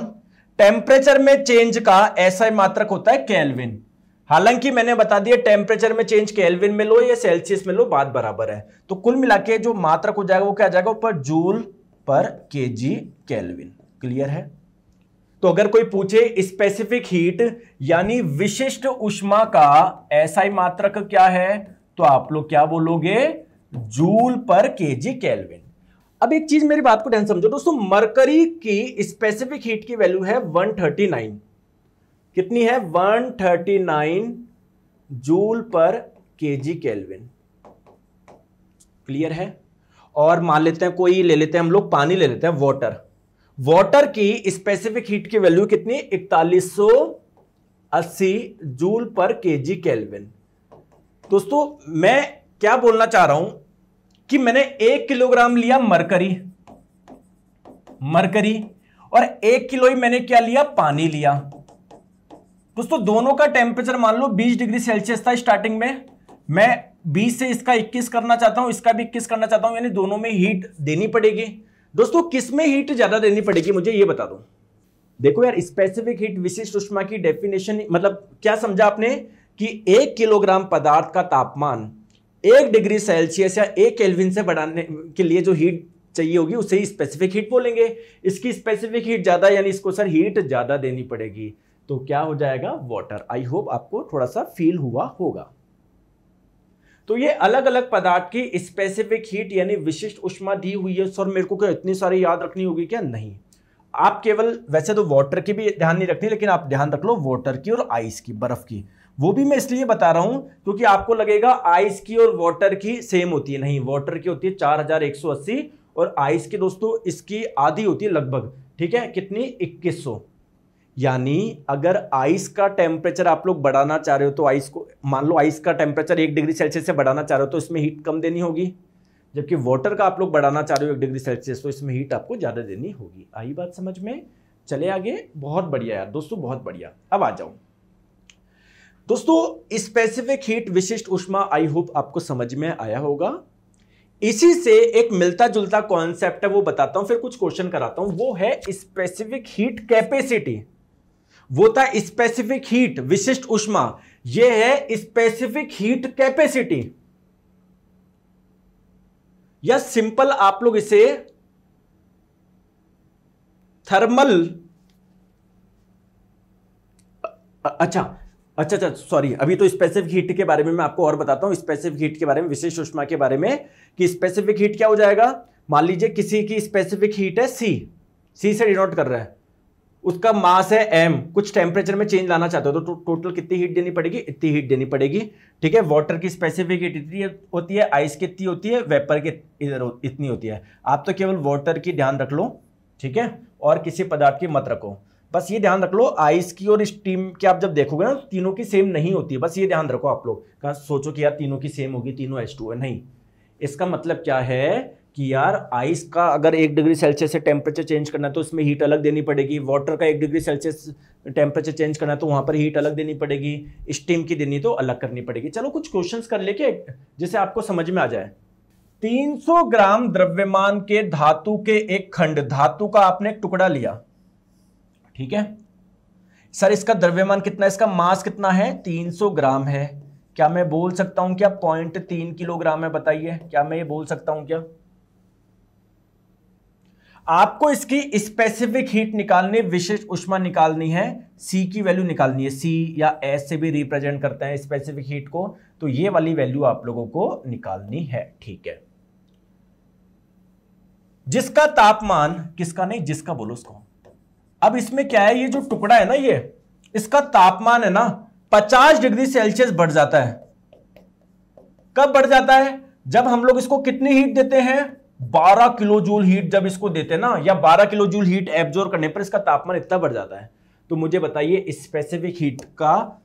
टेम्परेचर में चेंज का एसआई मात्रक होता है केल्विन। हालांकि मैंने बता दिया टेम्परेचर में चेंज केल्विन में लो या सेल्सियस में लो, बात बराबर है। तो कुल मिलाके जो मात्रक हो जाएगा वो क्या आ जाएगा? ऊपर joule per KG kelvin. Clear है? तो अगर कोई पूछे स्पेसिफिक हीट यानी विशिष्ट ऊष्मा का एसआई मात्रक क्या है, तो आप लोग क्या बोलोगे? Joule per KG kelvin. अब एक चीज मेरी बात को ध्यान समझो दोस्तों, मरकरी की स्पेसिफिक हीट की वैल्यू है 139। कितनी है? 139 joule per KG kelvin. Clear है? और मान लेते हैं कोई ले लेते हैं हम लोग, पानी ले लेते हैं, वाटर। वाटर की स्पेसिफिक हीट की वैल्यू कितनी? 4180 जूल पर केजी केल्विन। दोस्तों मैं क्या बोलना चाह रहा हूं कि मैंने 1 किलोग्राम लिया मरकरी और 1 किलो ही मैंने क्या लिया? पानी लिया। दोस्तों दोनों का टेम्परेचर मान लो 20 डिग्री सेल्सियस था स्टार्टिंग में। मैं 20 से इसका 21 करना चाहता हूं, इसका भी 21 करना चाहता हूं, यानी दोनों में हीट देनी पड़ेगी। दोस्तों किस में हीट ज्यादा देनी पड़ेगी मुझे ये बता दो। देखो यार, स्पेसिफिक हीट विशिष्ट ऊष्मा की डेफिनेशन मतलब क्या समझा आपने कि 1 किलोग्राम पदार्थ का तापमान 1 डिग्री सेल्सियस या 1 केल्विन से बढ़ाने के लिए जो हीट चाहिए होगी उसे ही स्पेसिफिक हीट बोलेंगे। इसकी स्पेसिफिक हीट ज्यादा यानी इसको सर हीट ज्यादा देनी पड़ेगी, तो क्या हो जाएगा? वाटर। आई होप आपको थोड़ा सा फील हुआ होगा। तो ये अलग अलग पदार्थ की स्पेसिफिक हीट यानी विशिष्ट ऊष्मा दी हुई है। सर मेरे को क्या इतनी सारी याद रखनी होगी क्या? नहीं, आप केवल वैसे तो वाटर की भी ध्यान नहीं रखनी, लेकिन आप ध्यान रख लो वाटर की और आइस की, बर्फ की। वो भी मैं इसलिए बता रहा हूं क्योंकि आपको लगेगा आइस की और वाटर की सेम होती है। नहीं, वाटर की होती है 4180 और आइस की दोस्तों इसकी आधी होती है लगभग। ठीक है, कितनी? 2100। यानी अगर आइस का टेम्परेचर आप लोग बढ़ाना चाह रहे हो तो आइस को मान लो आइस का टेम्परेचर 1 डिग्री सेल्सियस से बढ़ाना चाह रहे हो तो इसमें हीट कम देनी होगी, जबकि वाटर का आप लोग बढ़ाना चाह रहे हो 1 डिग्री सेल्सियस तो इसमें हीट आपको ज्यादा देनी होगी। आई बात समझ में? चले आगे। बहुत बढ़िया यार दोस्तों, बहुत बढ़िया। अब आ जाओ दोस्तों, स्पेसिफिक हीट विशिष्ट ऊष्मा आई होप आपको समझ में आया होगा। इसी से एक मिलता जुलता कॉन्सेप्ट है वो बताता हूं, फिर कुछ क्वेश्चन कराता हूं। वो है स्पेसिफिक हीट कैपेसिटी। वो था स्पेसिफिक हीट विशिष्ट ऊष्मा, ये है स्पेसिफिक हीट कैपेसिटी, या सिंपल आप लोग इसे थर्मल अच्छा सॉरी, अभी तो स्पेसिफिक हीट के बारे में मैं आपको और बताता हूं, स्पेसिफिक हीट के बारे में, विशिष्ट ऊष्मा के बारे में, कि स्पेसिफिक हीट क्या हो जाएगा। मान लीजिए किसी की स्पेसिफिक हीट है सी से डिनोट कर रहा है, उसका मास है m, कुछ टेम्परेचर में चेंज लाना चाहते हो तो टोटल कितनी हीट देनी पड़ेगी? इतनी हीट देनी पड़ेगी। ठीक है, वाटर की स्पेसिफिक हीट इतनी होती है, आइस की इतनी होती है, वेपर की इधर इतनी होती है। आप तो केवल वाटर की ध्यान रख लो, ठीक है, और किसी पदार्थ की मत रखो। बस ये ध्यान रख लो, आइस की और स्टीम की आप जब देखोगे ना तीनों की सेम नहीं होती है। बस ये ध्यान रखो आप लोग, कहाँ सोचो कि यार तीनों की सेम होगी, तीनों H2 है, नहीं। इसका मतलब क्या है कि यार आइस का अगर 1 डिग्री सेल्सियस से टेम्परेचर चेंज करना है तो इसमें हीट अलग देनी पड़ेगी, वाटर का 1 डिग्री सेल्सियस टेम्परेचर चेंज करना है तो वहां पर हीट अलग देनी पड़ेगी, स्टीम की देनी तो अलग करनी पड़ेगी। चलो कुछ क्वेश्चंस कर लेके जिसे आपको समझ में आ जाए। 300 ग्राम द्रव्यमान के धातु के एक खंड, धातु का आपने एक टुकड़ा लिया, ठीक है सर, इसका द्रव्यमान कितना है, इसका मास कितना है? 300 ग्राम है। क्या मैं बोल सकता हूं क्या 0.3 किलोग्राम है? बताइए, क्या मैं ये बोल सकता हूं क्या? आपको इसकी स्पेसिफिक हीट निकालनी, विशिष्ट ऊष्मा निकालनी है, सी की वैल्यू निकालनी है। सी या एस से भी रिप्रेजेंट करते हैं स्पेसिफिक हीट को, तो ये वाली वैल्यू आप लोगों को निकालनी है। ठीक है, जिसका तापमान, किसका नहीं, जिसका बोलो उसको। अब इसमें क्या है, ये जो टुकड़ा है ना, ये इसका तापमान है ना 50 डिग्री सेल्सियस बढ़ जाता है। कब बढ़ जाता है? जब हम लोग इसको कितनी हीट देते हैं, 12 किलो जूल हीट जब इसको देते हैं ना, या 12 किलो जूल हीट एब्जॉर्ब करने पर इसका तापमान इतना बढ़ जाता है। तो मुझे बताइए स्पेसिफिक हीट का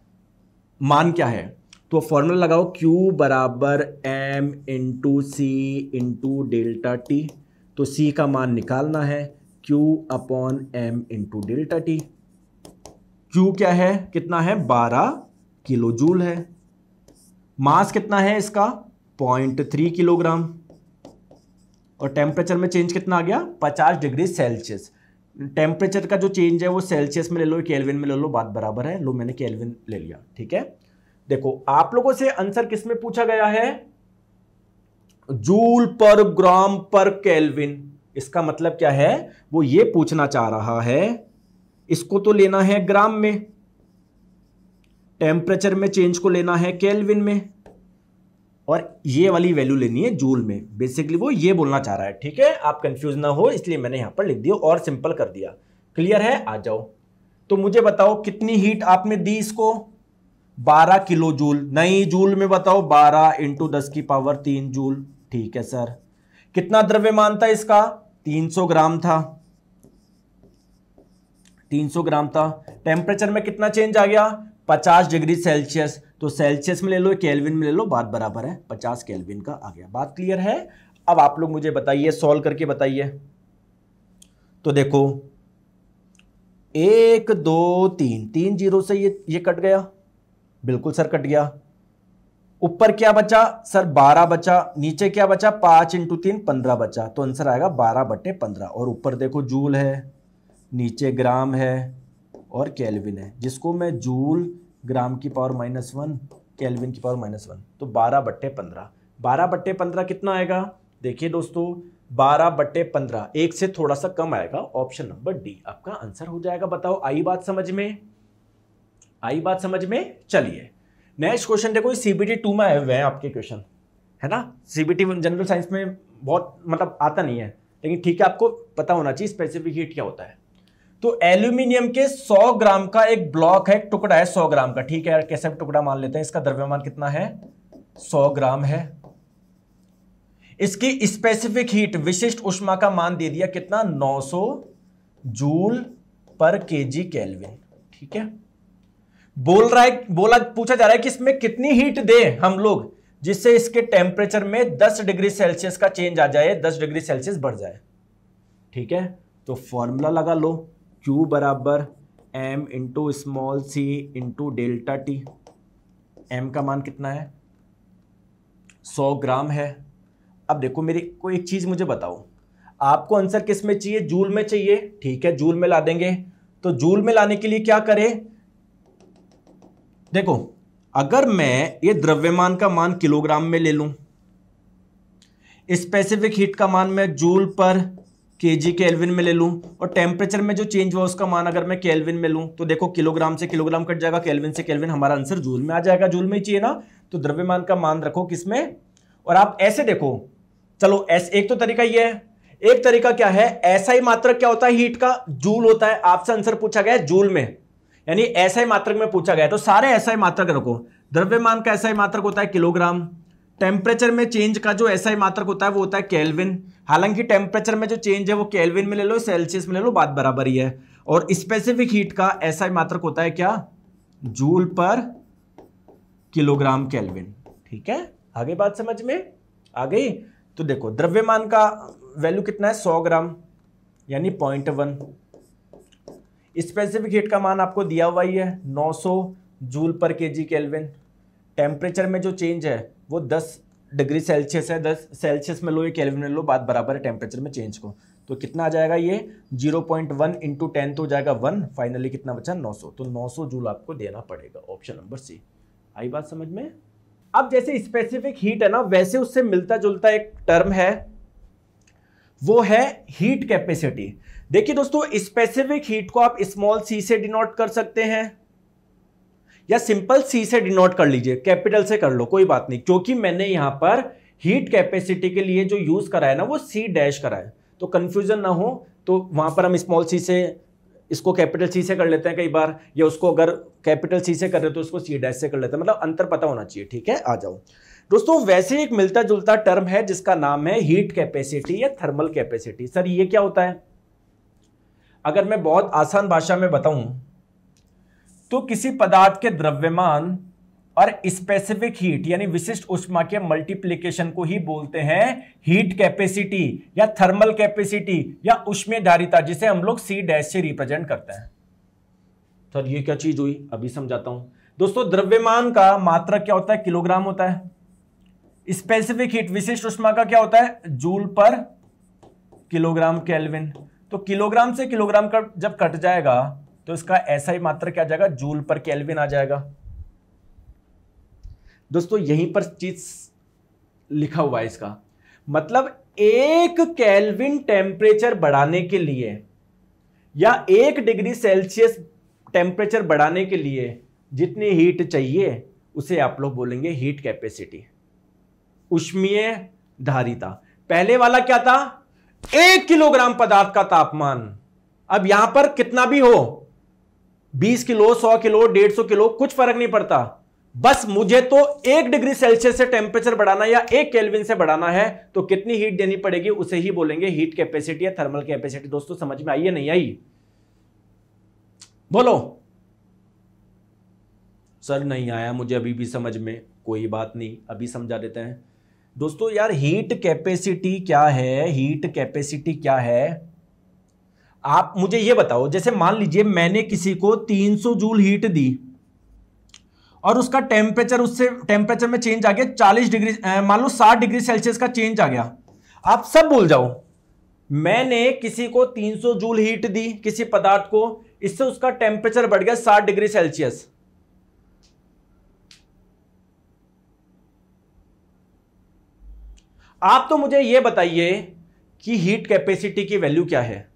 मान क्या है। तो फॉर्मूला लगाओ, Q बराबर m इंटू सी इंटू डेल्टा टी। तो C का मान निकालना है, Q upon m into delta T. Q क्या है, कितना है, 12 किलो जूल है। मास कितना है इसका, 0.3 किलोग्राम। और टेम्परेचर में चेंज कितना आ गया, 50 डिग्री सेल्सियस। टेम्परेचर का जो चेंज है वो सेल्सियस में ले लो, केल्विन में ले लो, बात बराबर है। लो मैंने केल्विन ले लिया। ठीक है, देखो आप लोगों से आंसर किस में पूछा गया है, जूल पर ग्राम पर केल्विन। इसका मतलब क्या है, वो ये पूछना चाह रहा है, इसको तो लेना है ग्राम में, टेम्परेचर में चेंज को लेना है केल्विन में, और ये वाली वैल्यू लेनी है जूल में। बेसिकली वो ये बोलना चाह रहा है। ठीक है, आप कंफ्यूज ना हो इसलिए मैंने यहां पर लिख दिया और सिंपल कर दिया। क्लियर है, आ जाओ। तो मुझे बताओ कितनी हीट आपने दी इसको, 12 किलो जूल। नहीं, जूल में बताओ, 12 इंटू 10 की पावर 3 जूल। ठीक है सर। कितना द्रव्यमान था इसका, 300 ग्राम था, 300 ग्राम था। टेम्परेचर में कितना चेंज आ गया, 50 डिग्री सेल्सियस। तो सेल्सियस में ले लो, केल्विन में ले लो, बात बराबर है, 50 केल्विन का आ गया। बात क्लियर है। अब आप लोग मुझे बताइए, सॉल्व करके बताइए। तो देखो 1 2 3, 3 जीरो से ये कट गया, बिल्कुल सर कट गया। ऊपर क्या बचा सर, 12 बचा। नीचे क्या बचा, 5 इंटू 3 15 बचा। तो आंसर आएगा 12/15। और ऊपर देखो जूल है, नीचे ग्राम है और केल्विन है, जिसको मैं जूल ग्राम की पावर -1 केल्विन की पावर -1, तो 12/15। 12/15 कितना आएगा, देखिए दोस्तों 12/15 एक से थोड़ा सा कम आएगा। ऑप्शन नंबर डी आपका आंसर हो जाएगा। बताओ आई बात समझ में, आई बात समझ में। चलिए नेक्स्ट क्वेश्चन देखो, सीबीटी 2 में आए हुए हैं आपके क्वेश्चन, है ना। सीबीटी जनरल साइंस में बहुत मतलब आता नहीं है, लेकिन ठीक है आपको पता होना चाहिए स्पेसिफिक हीट क्या होता है। तो एल्यूमिनियम के 100 ग्राम का एक ब्लॉक है, टुकड़ा है 100 ग्राम का। ठीक है, कैसे भी टुकड़ा मान लेते हैं। इसका द्रव्यमान कितना है, 100 ग्राम है। इसकी स्पेसिफिक हीट, विशिष्ट ऊष्मा का मान दे दिया कितना, 900 जूल पर केजी केल्विन। ठीक है, पूछा जा रहा है कि इसमें कितनी हीट दे हम लोग, जिससे इसके टेम्परेचर में 10 डिग्री सेल्सियस का चेंज आ जाए, 10 डिग्री सेल्सियस बढ़ जाए। ठीक है, तो फॉर्मूला लगा लो, Q बराबर m into small C into delta T. m का मान कितना है, 100 ग्राम है। अब देखो मेरी को एक चीज मुझे बताओ, आपको आंसर किस में चाहिए, जूल में चाहिए। ठीक है, जूल में ला देंगे। तो जूल में लाने के लिए क्या करें, देखो अगर मैं ये द्रव्यमान का मान किलोग्राम में ले लूं, स्पेसिफिक हीट का मान मैं जूल पर केजी केल्विन में ले लूं, और टेम्परेचर में जो चेंज हुआ उसका मान अगर मैं केल्विन में लूं, तो देखो किलोग्राम से किलोग्राम कट जाएगा, केल्विन से केल्विन, हमारा आंसर जूल में आ जाएगा। जूल में ही चाहिए ना, तो द्रव्यमान का मान रखो किसमें। और आप ऐसे देखो, चलो एक तो तरीका ये है, एक तरीका क्या है, एसआई मात्रक क्या होता है हीट का, जूल होता है। आपसे आंसर पूछा गया है जूल में, यानी एसआई मात्रक में पूछा गया है, तो सारे एसआई मात्रक रखो। द्रव्यमान का एसआई मात्रक होता है किलोग्राम, टेम्परेचर में चेंज का जो एसआई मात्रक होता है वो होता है केल्विन। हालांकि टेम्परेचर में जो चेंज है वो केल्विन में ले लो, सेल्सियस में ले लो, बात बराबर ही है। और स्पेसिफिक हीट का एसआई मात्रक होता है क्या, जूल पर किलोग्राम केल्विन। ठीक है, आगे बात समझ में आ गई। तो देखो द्रव्यमान का वैल्यू कितना है, 100 ग्राम यानी 0.1। स्पेसिफिक हीट का मान आपको दिया हुआ ही है, 900 joule per KG kelvin. Temperature में जो चेंज है वो 10 डिग्री सेल्सियस है, 10 सेल्सियस में लो, ये केल्विन में लो, बात बराबर है टेम्परेचर में चेंज को। तो कितना आ जाएगा ये 0.1 इंटू 10 तो हो जाएगा 1। फाइनली कितना बचा, 900। तो 900 जूल आपको देना पड़ेगा। Option number C. आई बात समझ में। अब जैसे स्पेसिफिक हीट है ना, वैसे उससे मिलता जुलता एक टर्म है वो है हीट कैपेसिटी। देखिए दोस्तों, स्पेसिफिक हीट को आप स्मॉल सी से डिनोट कर सकते हैं या सिंपल सी से डिनोट कर लीजिए, कैपिटल से कर लो कोई बात नहीं, क्योंकि मैंने यहां पर हीट कैपेसिटी के लिए जो यूज करा है ना वो सी डैश करा है, तो कंफ्यूजन ना हो तो वहां पर हम स्मॉल सी से इसको कैपिटल सी से कर लेते हैं कई बार, या उसको अगर कैपिटल सी से कर रहे तो उसको सी डैश से कर लेते हैं, मतलब अंतर पता होना चाहिए। ठीक है, आ जाओ दोस्तों। वैसे एक मिलता जुलता टर्म है जिसका नाम है हीट कैपेसिटी या थर्मल कैपेसिटी। सर ये क्या होता है? अगर मैं बहुत आसान भाषा में बताऊं तो किसी पदार्थ के द्रव्यमान और स्पेसिफिक हीट यानी विशिष्ट ऊष्मा के मल्टीप्लिकेशन को ही बोलते हैं हीट कैपेसिटी या थर्मल कैपेसिटी या ऊष्मीयधारिता, जिसे हम लोग सी डैश से रिप्रेजेंट करते हैं। सर ये क्या चीज हुई? अभी समझाता हूं दोस्तों। द्रव्यमान का मात्रक क्या होता है? किलोग्राम होता है। स्पेसिफिक हीट विशिष्ट ऊष्मा का क्या होता है? जूल पर किलोग्राम केल्विन। तो किलोग्राम से किलोग्राम का जब कट जाएगा तो इसका ऐसा ही मात्रक क्या आ जाएगा? जूल पर केल्विन आ जाएगा। दोस्तों यहीं पर चीज लिखा हुआ है इसका मतलब, एक केल्विन टेम्परेचर बढ़ाने के लिए या 1 डिग्री सेल्सियस टेम्परेचर बढ़ाने के लिए जितनी हीट चाहिए उसे आप लोग बोलेंगे हीट कैपेसिटी, ऊष्मीय धारिता। पहले वाला क्या था? 1 किलोग्राम पदार्थ का तापमान। अब यहां पर कितना भी हो, 20 किलो, 100 किलो, 150 किलो, कुछ फर्क नहीं पड़ता, बस मुझे तो 1 डिग्री सेल्सियस से टेम्परेचर बढ़ाना या 1 केल्विन से बढ़ाना है, तो कितनी हीट देनी पड़ेगी उसे ही बोलेंगे हीट कैपेसिटी या थर्मल कैपेसिटी। दोस्तों समझ में आई या नहीं आई? बोलो। सर नहीं आया मुझे अभी भी समझ में, कोई बात नहीं, अभी समझा देते हैं दोस्तों। यार हीट कैपेसिटी क्या है? हीट कैपेसिटी क्या है? आप मुझे ये बताओ, जैसे मान लीजिए मैंने किसी को 300 जूल हीट दी और उसका टेम्परेचर, उससे टेम्परेचर में चेंज आ गया 40 डिग्री, मान लो 60 डिग्री सेल्सियस का चेंज आ गया। आप सब भूल जाओ, मैंने किसी को 300 जूल हीट दी किसी पदार्थ को, इससे उसका टेम्परेचर बढ़ गया 60 डिग्री सेल्सियस। आप तो मुझे यह बताइए कि हीट कैपेसिटी की वैल्यू क्या है,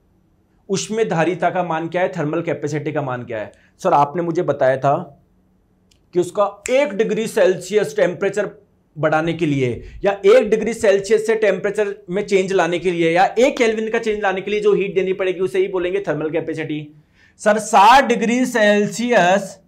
ऊष्मीयधारिता का मान क्या है, थर्मल कैपेसिटी का मान क्या है? सर आपने मुझे बताया था कि उसका 1 डिग्री सेल्सियस टेम्परेचर बढ़ाने के लिए या 1 डिग्री सेल्सियस से टेम्परेचर में चेंज लाने के लिए या 1 केल्विन का चेंज लाने के लिए जो हीट देनी पड़ेगी उसे ही बोलेंगे thermal capacity. Sir 60 degree Celsius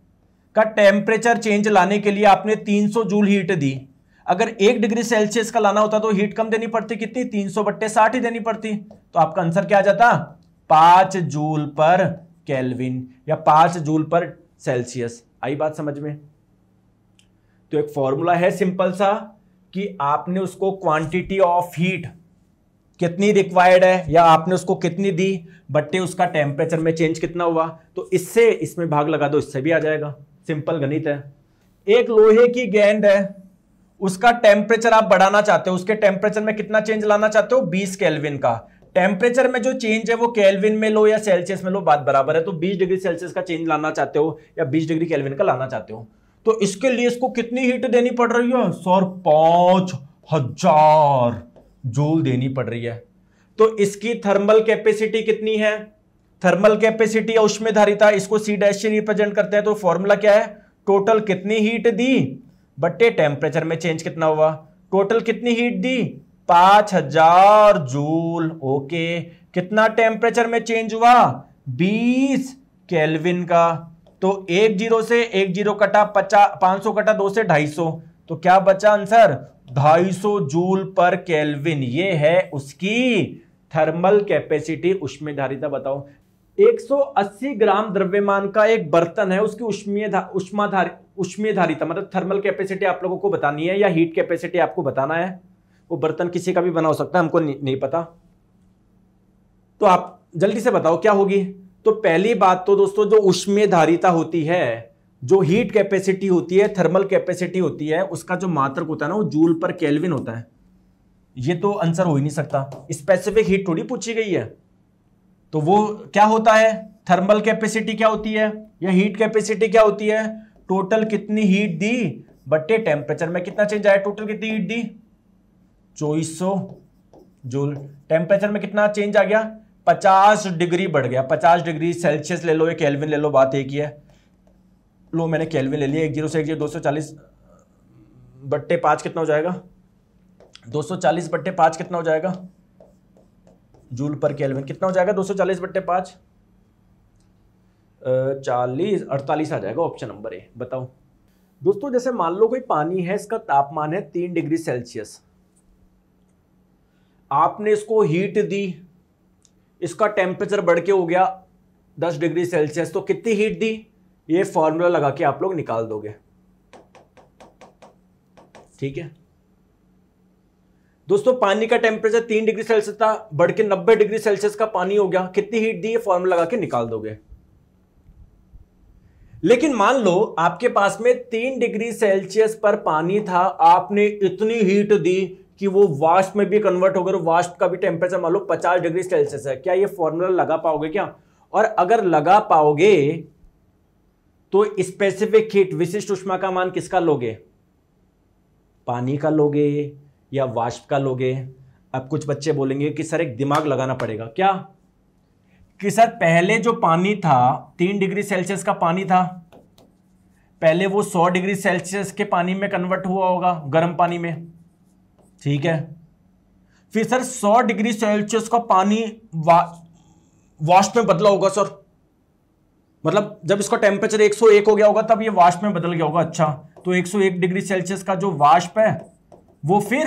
का टेम्परेचर चेंज लाने के लिए आपने 300 जूल हीट दी, अगर 1 डिग्री सेल्सियस का लाना होता तो हीट कम देनी पड़ती, कितनी? 300/60 ही देनी पड़ती। तो आपका आंसर क्या आ जाता? 5 जूल पर केल्विन या 5 जूल पर सेल्सियस। आई बात समझ में? तो एक फॉर्मूला है सिंपल सा कि आपने उसको क्वांटिटी ऑफ हीट कितनी रिक्वायर्ड है या आपने उसको कितनी दी बट्टे उसका टेम्परेचर में चेंज कितना हुआ, तो इससे इसमें भाग लगा दो, इससे भी आ जाएगा। सिंपल गणित है। एक लोहे की गेंद है, उसका टेम्परेचर आप बढ़ाना चाहते हो, उसके टेम्परेचर में कितना चेंज लाना चाहते हो? 20 केल्विन का। टेम्परेचर में जो चेंज है वो केल्विन में लो या सेल्सियस में लो, बात बराबर है। तो 20 डिग्री सेल्सियस का चेंज लाना चाहते हो या 20 डिग्री केल्विन का लाना चाहते हो, तो इसके लिए इसको कितनी हीट देनी पड़ रही है? सर 5000 जूल देनी पड़ रही है। तो इसकी थर्मल कैपेसिटी कितनी है? थर्मल कैपेसिटी या ऊष्मीयधारिता, इसको सी डैश से रिप्रेजेंट करते हैं। तो फॉर्मूला क्या है? टोटल कितनी हीट दी बट्टे टेम्परेचर में चेंज कितना हुआ। टोटल कितनी हीट दी? 5000 जूल। ओके, कितना टेम्परेचर में चेंज हुआ? 20 केल्विन का। तो 1 0 से 1 0 कटा, 500 कटा 2 से 250, तो क्या बचा आंसर? 250 जूल पर केल्विन। ये है उसकी थर्मल कैपेसिटी, ऊष्मीयधारिता। बताओ 180 ग्राम द्रव्यमान का एक बर्तन है, उसकी ऊष्मीयधारिता मतलब थर्मल कैपेसिटी आप लोगों को बतानी है या हीट कैपेसिटी आपको बताना है। वो बर्तन किसी का भी बना हो सकता है, हमको नहीं पता, तो आप जल्दी से बताओ क्या होगी। तो पहली बात तो दोस्तों, जो ऊष्मीयधारिता होती है, जो हीट कैपेसिटी होती है, थर्मल कैपेसिटी होती है, उसका जो मात्रक होता है ना वो जूल पर केल्विन होता है। ये तो आंसर हो ही नहीं सकता, स्पेसिफिक हीट थोड़ी पूछी गई है। तो वो क्या होता है? थर्मल कैपेसिटी क्या होती है या हीट कैपेसिटी क्या होती है? टोटल कितनी हीट दी बट्टे टेम्परेचर में कितना चेंज आया। टोटल कितनी हीट दी? 2400 जूल। टेम्परेचर में कितना चेंज आ गया, 50 डिग्री बढ़ गया। 50 डिग्री सेल्सियस ले लो या केल्विन ले लो, बात एक ही है। लो मैंने केल्विन ले लिया, 10 से 1 240/5 कितना हो जाएगा, 240/5 कितना हो जाएगा, जूल पर केल्विन कितना हो जाएगा, 240/5 40 48 आ जाएगा, ऑप्शन नंबर ए। बताओ दोस्तों, जैसे मान लो कोई पानी है, इसका तापमान है 3 डिग्री सेल्सियस, आपने इसको हीट दी, इसका टेम्परेचर बढ़ के हो गया 10 डिग्री सेल्सियस, तो कितनी हीट दी, ये फॉर्मूला लगा के आप लोग निकाल दोगे। ठीक है दोस्तों, पानी का टेम्परेचर 3 डिग्री सेल्सियस था, बढ़ के 90 डिग्री सेल्सियस का पानी हो गया, कितनी हीट दी, ये फॉर्मूला लगा के निकाल दोगे। लेकिन मान लो आपके पास में 3 डिग्री सेल्सियस पर पानी था, आपने इतनी हीट दी कि वो वाष्प में भी कन्वर्ट हो गया, वाष्प का भी टेम्परेचर मान लो 50 डिग्री सेल्सियस है, क्या ये फॉर्मूला लगा पाओगे क्या? और अगर लगा पाओगे तो स्पेसिफिक हीट, विशिष्ट ऊष्मा का मान किसका लोगे, पानी का लोगे या वाष्प का लोगे? अब कुछ बच्चे बोलेंगे कि सर एक दिमाग लगाना पड़ेगा, क्या कि सर पहले जो पानी था 3 डिग्री सेल्सियस का पानी था, पहले वो 100 डिग्री सेल्सियस के पानी में कन्वर्ट हुआ होगा, गर्म पानी में। ठीक है, फिर सर 100 डिग्री सेल्सियस का पानी वाष्प में बदला होगा सर, मतलब जब इसका टेम्परेचर 101 हो गया होगा तब ये वाष्प में बदल गया होगा। अच्छा, तो 101 डिग्री सेल्सियस का जो वाष्प है वो फिर,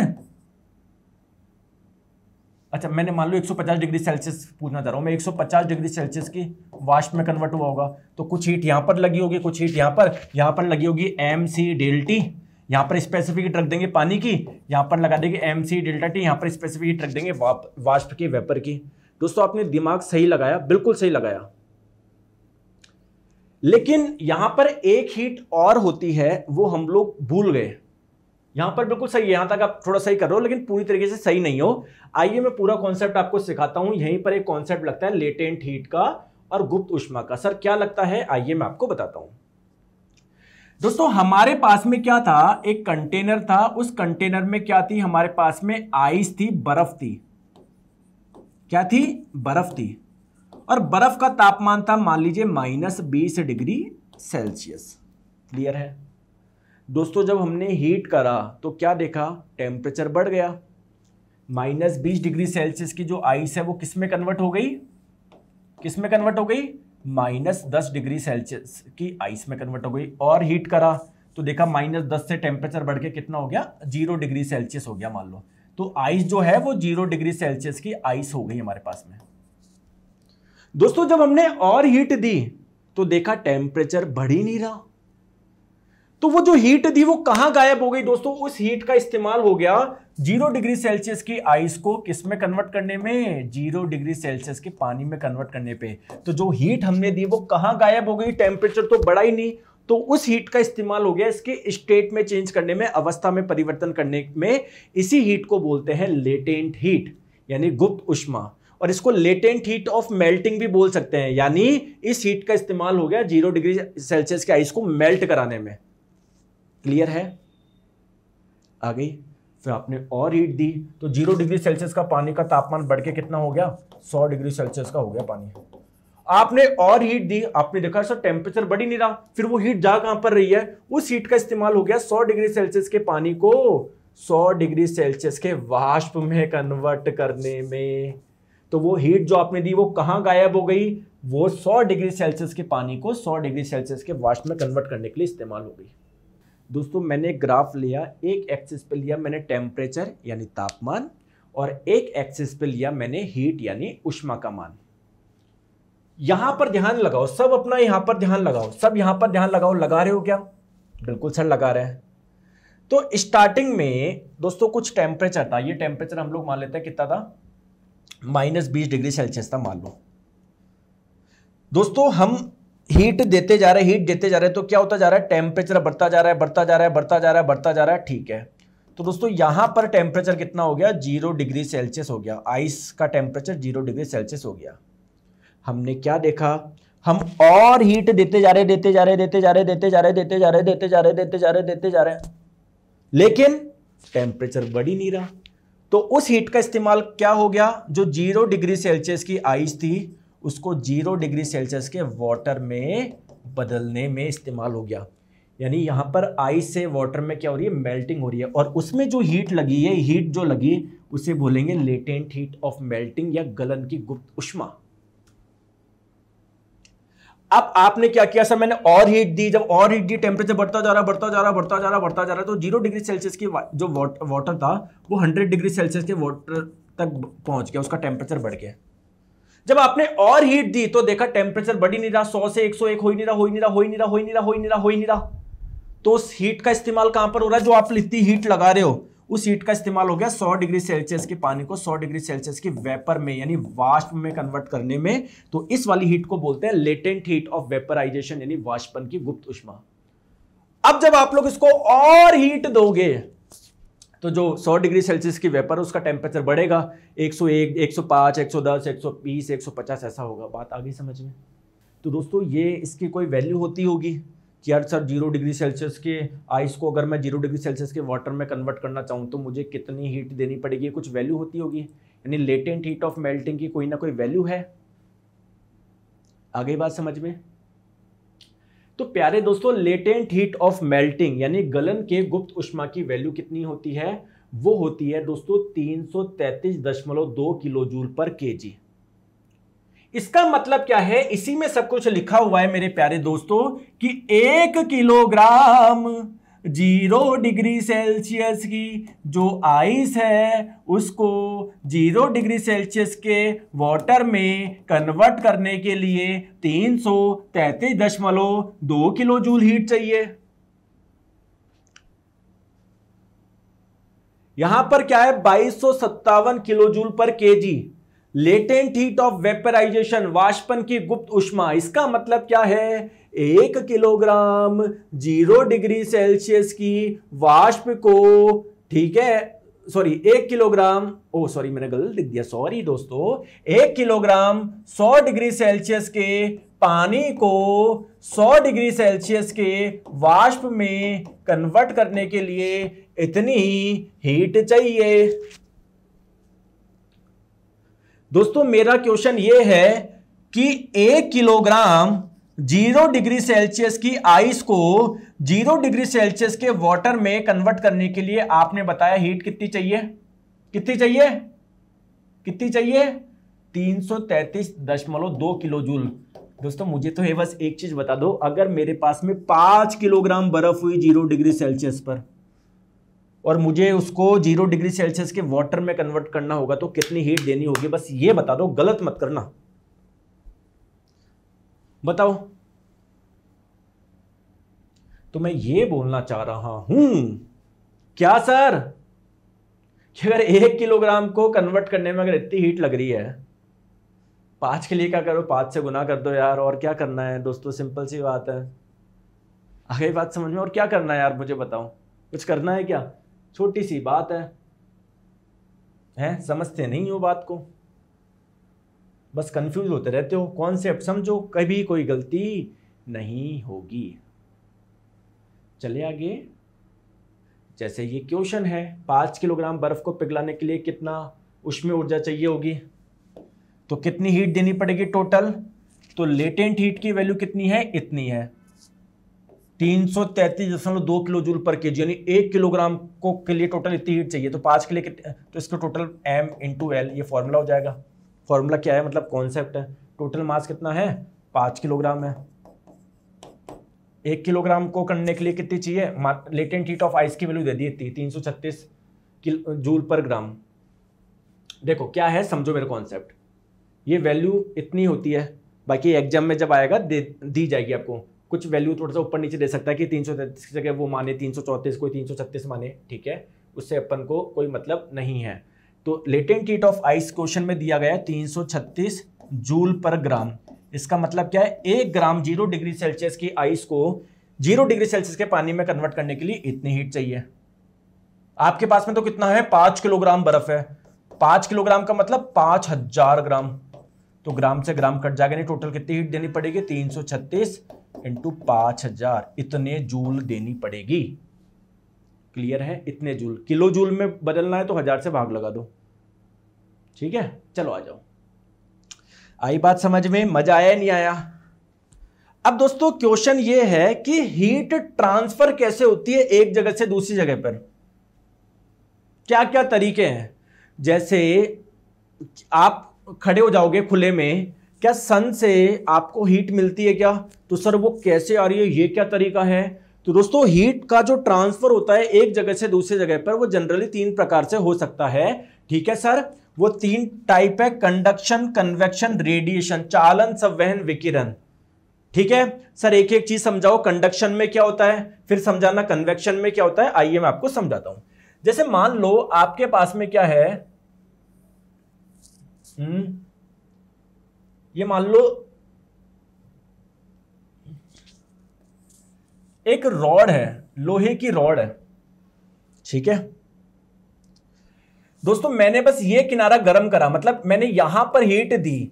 अच्छा मैंने मान लो 150 डिग्री सेल्सियस पूछना चाह रहा हूं मैं, 150 डिग्री सेल्सियस की वाष्प में कन्वर्ट हुआ होगा, तो कुछ हीट यहां पर लगी होगी, कुछ हीट यहां पर लगी होगी mc∆T, यहां पर स्पेसिफिक हीट रख देंगे पानी की, यहां पर लगा देंगे mc∆T, यहां पर स्पेसिफिक हीट रख देंगे वाष्प की, वेपर की। दोस्तों आपने दिमाग सही लगाया, बिल्कुल सही लगाया, लेकिन यहां पर एक हीट और होती है, वो हम लोग भूल गए। यहां पर बिल्कुल सही है, यहां तक आप थोड़ा सही कर रहे हो, लेकिन पूरी तरीके से सही नहीं हो। आइए मैं पूरा कॉन्सेप्ट आपको सिखाता हूं। यहीं पर एक कॉन्सेप्ट लगता है लेटेंट हीट का और गुप्त ऊष्मा का। सर क्या लगता है, आइए मैं आपको बताता हूं। दोस्तों हमारे पास में क्या था, एक कंटेनर था, उस कंटेनर में क्या थी, हमारे पास में आइस थी, बर्फ थी। क्या थी, बर्फ थी, और बर्फ का तापमान था मान लीजिए -20 डिग्री सेल्सियस। क्लियर है दोस्तों, जब हमने हीट करा तो क्या देखा, टेम्परेचर बढ़ गया, -20 डिग्री सेल्सियस की जो आइस है वो किस में कन्वर्ट हो गई, किस में कन्वर्ट हो गई, -10 डिग्री सेल्सियस की आइस में कन्वर्ट हो गई। और हीट करा तो देखा -10 से टेम्परेचर बढ़ के कितना हो गया, 0 डिग्री सेल्सियस हो गया मान लो। तो आइस जो है वो 0 डिग्री सेल्सियस की आइस हो गई हमारे पास में। दोस्तों जब हमने और हीट दी तो देखा टेम्परेचर बढ़ ही नहीं रहा, तो वो जो हीट थी वो कहां गायब हो गई। दोस्तों उस हीट का इस्तेमाल हो गया 0 डिग्री सेल्सियस की आइस को किस में कन्वर्ट करने में, 0 डिग्री सेल्सियस के पानी में कन्वर्ट करने पे। तो जो हीट हमने दी वो कहां गायब हो गई, टेम्परेचर तो बढ़ा ही नहीं, तो उस हीट का इस्तेमाल हो गया इसके स्टेट में चेंज करने में, अवस्था में परिवर्तन करने में। इसी हीट को बोलते हैं लेटेंट हीट, यानी गुप्त ऊष्मा, और इसको लेटेंट हीट ऑफ मेल्टिंग भी बोल सकते हैं। यानी इस हीट का इस्तेमाल हो गया 0 डिग्री सेल्सियस के आइस को मेल्ट कराने में। क्लियर है, आ गई। फिर आपने और हीट दी तो 0 डिग्री सेल्सियस का पानी का तापमान बढ़ के कितना हो गया, 100 डिग्री सेल्सियस का हो गया पानी। आपने और हीट दी, आपने देखा सर टेम्परेचर बढ़ ही नहीं रहा, फिर वो हीट जा कहां पर रही है, उस हीट का इस्तेमाल हो गया 100 डिग्री सेल्सियस के पानी को 100 डिग्री सेल्सियस के वाष्प में कन्वर्ट करने में। तो वो हीट जो आपने दी वो कहां गायब हो गई, वो 100 डिग्री सेल्सियस के पानी को 100 डिग्री सेल्सियस के वाष्प में कन्वर्ट करने के लिए इस्तेमाल हो गई। दोस्तों मैंने ग्राफ लिया, एक एक्सिस पे लिया मैंने टेम्परेचर यानी तापमान, और एक एक्सिस पे लिया मैंने हीट यानी ऊष्मा का मान। यहां पर ध्यान लगाओ, सब अपना यहां पर ध्यान लगाओ, सब यहां पर ध्यान लगाओ। लगा रहे हो क्या, बिल्कुल सर लगा रहे हैं। तो स्टार्टिंग में दोस्तों कुछ टेम्परेचर था, ये टेम्परेचर हम लोग मान लेते हैं कितना था, -20 डिग्री सेल्सियस था मान लो। दोस्तों हम हीट देते जा रहे हैं, हीट देते जा रहे हैं, तो क्या होता जा रहा है, टेम्परेचर बढ़ता जा रहा है, बढ़ता जा रहा है, बढ़ता जा रहा है, बढ़ता जा रहा है। ठीक है, तो दोस्तों यहां पर टेम्परेचर कितना हो गया, 0 डिग्री सेल्सियस हो गया, आइस का टेम्परेचर 0 डिग्री सेल्सियस हो गया। हमने क्या देखा, हम और हीट देते जा रहे, देते जा रहे, देते जा रहे, देते जा रहे, देते जा रहे, देते जा रहे, देते जा रहे, देते जा रहे, लेकिन टेम्परेचर बढ़ ही नहीं रहा। तो उस हीट का इस्तेमाल क्या हो गया, जो 0 डिग्री सेल्सियस की आइस थी उसको 0 डिग्री सेल्सियस के वाटर में बदलने में इस्तेमाल हो गया। यानी यहां पर आइस से वाटर में क्या हो रही है, मेल्टिंग हो रही है, और उसमें जो हीट लगी है, हीट जो लगी उसे बोलेंगे लेटेंट हीट ऑफ मेल्टिंग या गलन की गुप्त उष्मा। अब आपने क्या किया सर, मैंने और हीट दी, जब और हीट दी टेम्परेचर बढ़ता जा रहा तो 0 डिग्री सेल्सियस की जो वाटर था वो 100 डिग्री सेल्सियस के वाटर तक पहुंच गया, उसका टेम्परेचर बढ़ गया। जब आपने और हीट दी तो देखा टेम्परेचर बढ़ ही नहीं रहा, 100 से 101 हो ही नहीं रहा। तो उस हीट का इस्तेमाल कहां पर हो रहा है, जो आप इतनी हीट लगा रहे हो उस हीट का इस्तेमाल हो गया 100 डिग्री सेल्सियस के पानी को 100 डिग्री सेल्सियस की वेपर में यानी वाष्प में कन्वर्ट करने में। तो इस वाली हीट को बोलते हैं लेटेंट हीट ऑफ वेपराइजेशन यानी वाष्पन की गुप्त उष्मा। अब जब आप लोग इसको और हीट दोगे तो जो 100 डिग्री सेल्सियस की वेपर है उसका टेम्परेचर बढ़ेगा, 101, 105, 110, 120, 150 ऐसा होगा। बात आ गई समझ में? तो दोस्तों ये इसकी कोई वैल्यू होती होगी कि यार सर 0 डिग्री सेल्सियस के आइस को अगर मैं 0 डिग्री सेल्सियस के वाटर में कन्वर्ट करना चाहूँ तो मुझे कितनी हीट देनी पड़ेगी, कुछ वैल्यू होती होगी। यानी लेटेंट हीट ऑफ मेल्टिंग की कोई ना कोई वैल्यू है। आ गई बात समझ में? तो प्यारे दोस्तों लेटेंट हीट ऑफ मेल्टिंग यानी गलन के गुप्त उष्मा की वैल्यू कितनी होती है, वो होती है दोस्तों 333.2 किलो जूल पर केजी। इसका मतलब क्या है, इसी में सब कुछ लिखा हुआ है मेरे प्यारे दोस्तों कि 1 किलोग्राम 0 डिग्री सेल्सियस की जो आइस है उसको 0 डिग्री सेल्सियस के वाटर में कन्वर्ट करने के लिए 333.2 किलो जूल हीट चाहिए। यहां पर क्या है 2257 kilo joule per kg latent heat of vaporization वाष्पन की गुप्त उष्मा। इसका मतलब क्या है, 1 किलोग्राम 0 डिग्री सेल्सियस की वाष्प को, ठीक है, सॉरी 1 किलोग्राम, ओ सॉरी मैंने गलत लिख दिया, सॉरी दोस्तों, 1 किलोग्राम 100 डिग्री सेल्सियस के पानी को 100 डिग्री सेल्सियस के वाष्प में कन्वर्ट करने के लिए इतनी हीट चाहिए। दोस्तों मेरा क्वेश्चन यह है कि 1 किलोग्राम 0 डिग्री सेल्सियस की आइस को 0 डिग्री सेल्सियस के वाटर में कन्वर्ट करने के लिए आपने बताया हीट कितनी चाहिए, कितनी चाहिए, कितनी चाहिए, 333.2 किलो जूल। दोस्तों मुझे तो ये बस एक चीज बता दो, अगर मेरे पास में 5 किलोग्राम बर्फ हुई 0 डिग्री सेल्सियस पर और मुझे उसको 0 डिग्री सेल्सियस के वाटर में कन्वर्ट करना होगा तो कितनी हीट देनी होगी, बस ये बता दो, गलत मत करना, बताओ। तो मैं ये बोलना चाह रहा हूं क्या सर कि अगर 1 किलोग्राम को कन्वर्ट करने में अगर इतनी हीट लग रही है, 5 के लिए क्या करो, 5 से गुना कर दो यार, और क्या करना है दोस्तों, सिंपल सी बात है। आ गई बात समझ में? और क्या करना है यार मुझे बताओ, कुछ करना है क्या? छोटी सी बात है, समझते नहीं हो बात को, बस कंफ्यूज होते रहते हो। कॉन्सेप्ट समझो, कभी कोई गलती नहीं होगी। चलिए आगे। जैसे ये क्वेश्चन है, 5 किलोग्राम बर्फ को पिघलाने के लिए कितना ऊष्मीय ऊर्जा चाहिए होगी, तो कितनी हीट देनी पड़ेगी टोटल, तो लेटेंट हीट की वैल्यू कितनी है, इतनी है 333.2 किलो जूल पर केजी, यानी 1 किलोग्राम को के लिए टोटल इतनी हीट चाहिए। तो 5 के लिए तो इसका टोटल m इंटू एल, ये फॉर्मूला हो जाएगा। फॉर्मूला क्या है, मतलब कॉन्सेप्ट है। टोटल मास कितना है, 5 किलोग्राम है। 1 किलोग्राम को करने के लिए कितनी चाहिए, लेटेंट हीट ऑफ आइस की वैल्यू दे दी थी 336 जूल पर ग्राम। देखो क्या है, समझो मेरा कॉन्सेप्ट, ये वैल्यू इतनी होती है, बाकी एग्जाम में जब आएगा दी जाएगी आपको। कुछ वैल्यू थोड़ा सा ऊपर नीचे दे सकता है कि 333 की जगह वो माने 334, कोई 336 माने, ठीक है, उससे अपन को कोई मतलब नहीं है। तो latent heat of ice question में दिया गया 336 जूल पर ग्राम। इसका मतलब क्या है, 1 ग्राम 0 डिग्री सेल्सियस की आइस को 0 डिग्री सेल्सियस के पानी में कन्वर्ट करने के लिए इतनी हीट चाहिए। आपके पास में तो कितना है, 5 किलोग्राम बर्फ है, 5 किलोग्राम का मतलब 5000 ग्राम, तो ग्राम से ग्राम कट जाएगा, नहीं टोटल कितनी हीट देनी पड़ेगी, 336 इंटू 5000, इतने जूल देनी पड़ेगी। क्लियर है? इतने जूल, किलो जूल में बदलना है तो 1000 से भाग लगा दो। ठीक है, चलो आ जाओ। आई बात समझ में? मजा आया नहीं आया? अब दोस्तों क्वेश्चन ये है कि हीट ट्रांसफर कैसे होती है एक जगह से दूसरी जगह पर, क्या क्या तरीके हैं। जैसे आप खड़े हो जाओगे खुले में, क्या सन से आपको हीट मिलती है क्या? तो सर वो कैसे आ रही है, ये क्या तरीका है? तो दोस्तों हीट का जो ट्रांसफर होता है एक जगह से दूसरी जगह पर, वो जनरली 3 प्रकार से हो सकता है। ठीक है सर, वो 3 टाइप है, कंडक्शन, कन्वेक्शन, रेडिएशन, चालन, संवहन, विकिरण। ठीक है सर, एक एक चीज समझाओ। कंडक्शन में क्या होता है, फिर समझाना कन्वेक्शन में क्या होता है। आइए मैं आपको समझाता हूं। जैसे मान लो आपके पास में क्या है, ये मान लो एक रॉड है, लोहे की रॉड है। ठीक है दोस्तों, मैंने बस ये किनारा गर्म करा, मतलब मैंने यहां पर हीट दी।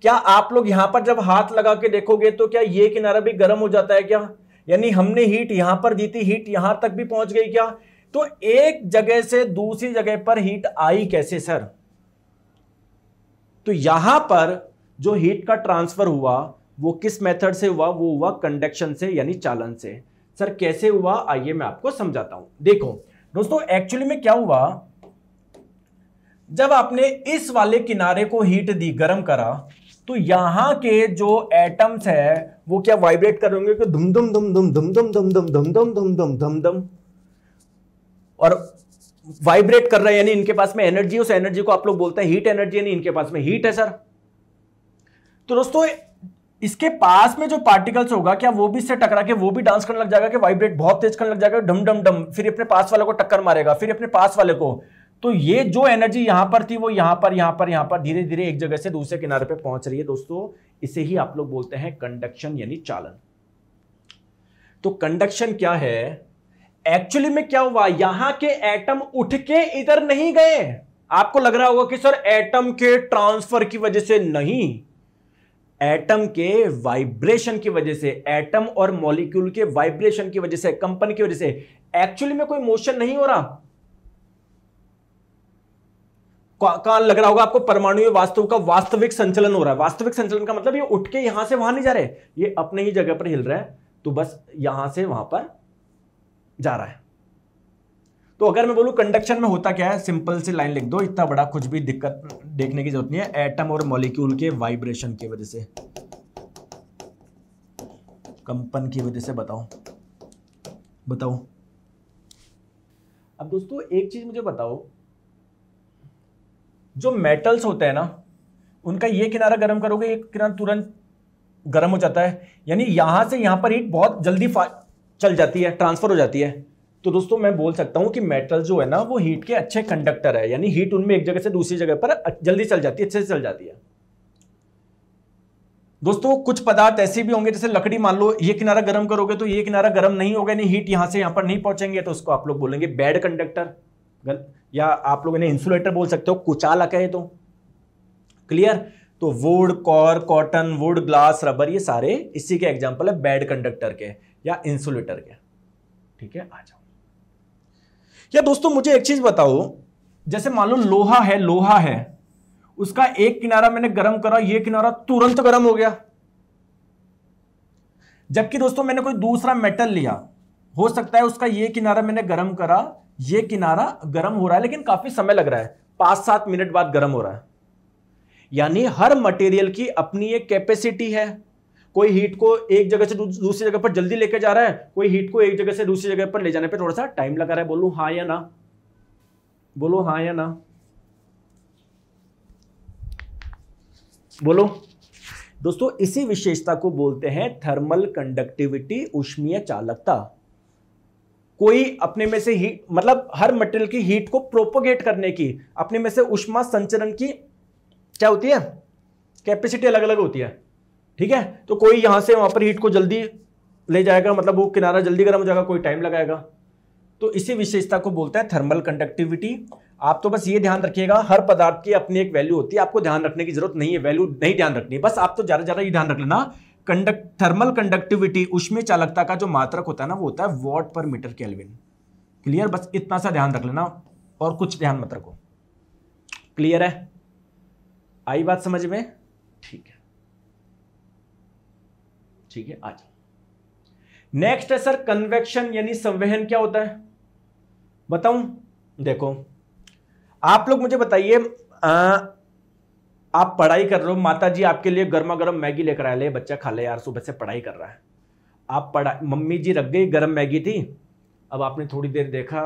क्या आप लोग यहां पर जब हाथ लगा के देखोगे तो क्या ये किनारा भी गर्म हो जाता है क्या? यानी हमने हीट यहां पर दी थी, हीट यहां तक भी पहुंच गई क्या? तो एक जगह से दूसरी जगह पर हीट आई कैसे सर? तो यहां पर जो हीट का ट्रांसफर हुआ वो किस मेथड से हुआ? वो हुआ कंडक्शन से, यानी चालन से। सर कैसे हुआ, आइए मैं आपको समझाता हूं। देखो दोस्तों, एक्चुअली में क्या हुआ, जब आपने इस वाले किनारे को हीट दी, गर्म करा, तो यहां के जो एटम्स है वो क्या वाइब्रेट करेंगे कि धुम धुम धुम धुम धुम धुम धुम धुम धुम धुम धुम धुम धुम धुम, और वाइब्रेट कर रहा है, यानी इनके पास में एनर्जी, उस एनर्जी को आप लोग बोलते हैं हीट एनर्जी, यानी इनके पास में हीट है सर। तो दोस्तों इसके पास में जो पार्टिकल्स होगा, क्या वो भी इससे टकरा के वो भी डांस करने लग जाएगा कि वाइब्रेट बहुत तेज करने लग जाएगा, डम डम डम, फिर अपने पास वाले को टक्कर मारेगा, फिर अपने पास वाले को। तो ये जो एनर्जी यहां पर थी वो यहां पर धीरे धीरे एक जगह से दूसरे किनारे पे पहुंच रही है दोस्तों। इसे ही आप लोग बोलते हैं कंडक्शन, यानी चालन। तो कंडक्शन क्या है, एक्चुअली में क्या हुआ, यहां के एटम उठ के इधर नहीं गए। आपको लग रहा होगा कि सर एटम के ट्रांसफर की वजह से, नहीं, एटम के वाइब्रेशन की वजह से, एटम और मॉलिक्यूल के वाइब्रेशन की वजह से, कंपन की वजह से। एक्चुअली में कोई मोशन नहीं हो रहा। कहां लग रहा होगा आपको, परमाणु वास्तु का वास्तविक संचलन हो रहा है। वास्तविक संचलन का मतलब ये उठ के यहां से वहां नहीं जा रहे, ये अपने ही जगह पर हिल रहा है, तो बस यहां से वहां पर जा रहा है। तो अगर मैं बोलूं कंडक्शन में होता क्या है, सिंपल सी लाइन लिख दो, इतना बड़ा कुछ भी दिक्कत देखने की जरूरत नहीं है। एटम और मॉलिक्यूल के वाइब्रेशन की वजह से, कंपन की वजह से, बताओ। अब दोस्तों एक चीज मुझे बताओ, जो मेटल्स होते हैं ना, उनका ये किनारा गर्म करोगे, एक किनारा तुरंत गर्म हो जाता है, यानी यहां से यहां पर हीट बहुत जल्दी चल जाती है, ट्रांसफर हो जाती है। तो दोस्तों मैं बोल सकता हूं कि मेटल जो है ना वो हीट के अच्छे कंडक्टर है, यानी हीट उनमें एक जगह से दूसरी जगह पर जल्दी चल जाती है, अच्छे से चल जाती है। दोस्तों कुछ पदार्थ ऐसे भी होंगे, जैसे लकड़ी, मान लो ये किनारा गर्म करोगे तो ये किनारा गर्म नहीं होगा, नहीं हीट यहां से यहां पर नहीं पहुंचेंगे, तो उसको आप लोग बोलेंगे बैड कंडक्टर, या आप लोग इन्हें इंसुलेटर बोल सकते हो, कुचालक है। तो क्लियर? तो wood, cork, cotton, wood, glass, rubber, ये सारे इसी के एग्जांपल है बैड कंडक्टर के या इंसुलेटर के। ठीक है, आ जाओ। या दोस्तों मुझे एक चीज बताओ, जैसे मान लो लोहा है, उसका एक किनारा मैंने गर्म करा, ये किनारा तुरंत गर्म हो गया। जबकि दोस्तों मैंने कोई दूसरा मेटल लिया, हो सकता है उसका ये किनारा मैंने गर्म करा, ये किनारा गर्म हो रहा है, लेकिन काफी समय लग रहा है, 5-7 मिनट बाद गर्म हो रहा है। यानी हर मटेरियल की अपनी एक कैपेसिटी है। कोई हीट को एक जगह से दूसरी जगह पर जल्दी लेके जा रहा है, कोई हीट को एक जगह से दूसरी जगह पर ले जाने पे थोड़ा सा टाइम लगा रहा है। बोलो हाँ या ना, बोलो हाँ या ना, बोलो। दोस्तों इसी विशेषता को बोलते हैं थर्मल कंडक्टिविटी, ऊष्मीय चालकता। कोई अपने में से हीट, मतलब हर मटेरियल की हीट को प्रोपोगेट करने की अपने में से ऊष्मा संचरण की क्या होती है, कैपेसिटी अलग अलग होती है। ठीक है, तो कोई यहां से वहां पर हीट को जल्दी ले जाएगा, मतलब वो किनारा जल्दी गर्म हो जाएगा, कोई टाइम लगाएगा। तो इसी विशेषता को बोलते हैं थर्मल कंडक्टिविटी। आप तो बस ये ध्यान रखिएगा, हर पदार्थ की अपनी एक वैल्यू होती है, आपको ध्यान रखने की जरूरत नहीं है, वैल्यू नहीं ध्यान रखनी, बस आप तो ज्यादा ये ध्यान रख लेना, थर्मल कंडक्टिविटी, ऊष्मीय चालकता का जो मात्रक होता है ना, वो होता है वॉट पर मीटर केल्विन। क्लियर, बस इतना सा ध्यान रख लेना और कुछ ध्यान मत रखो। क्लियर है, आई बात समझ में? ठीक है, ठीक है, आ जाओ। नेक्स्ट है सर कन्वेक्शन यानी संवहन क्या होता है, बताऊं? देखो आप लोग मुझे बताइए, आप पढ़ाई कर रहे हो, माता जी आपके लिए गर्मा गर्म मैगी लेकर आए, ले बच्चा खा ले यार, सुबह से पढ़ाई कर रहा है। आप पढ़ा, मम्मी जी रख गई गर्म मैगी थी, अब आपने थोड़ी देर देखा,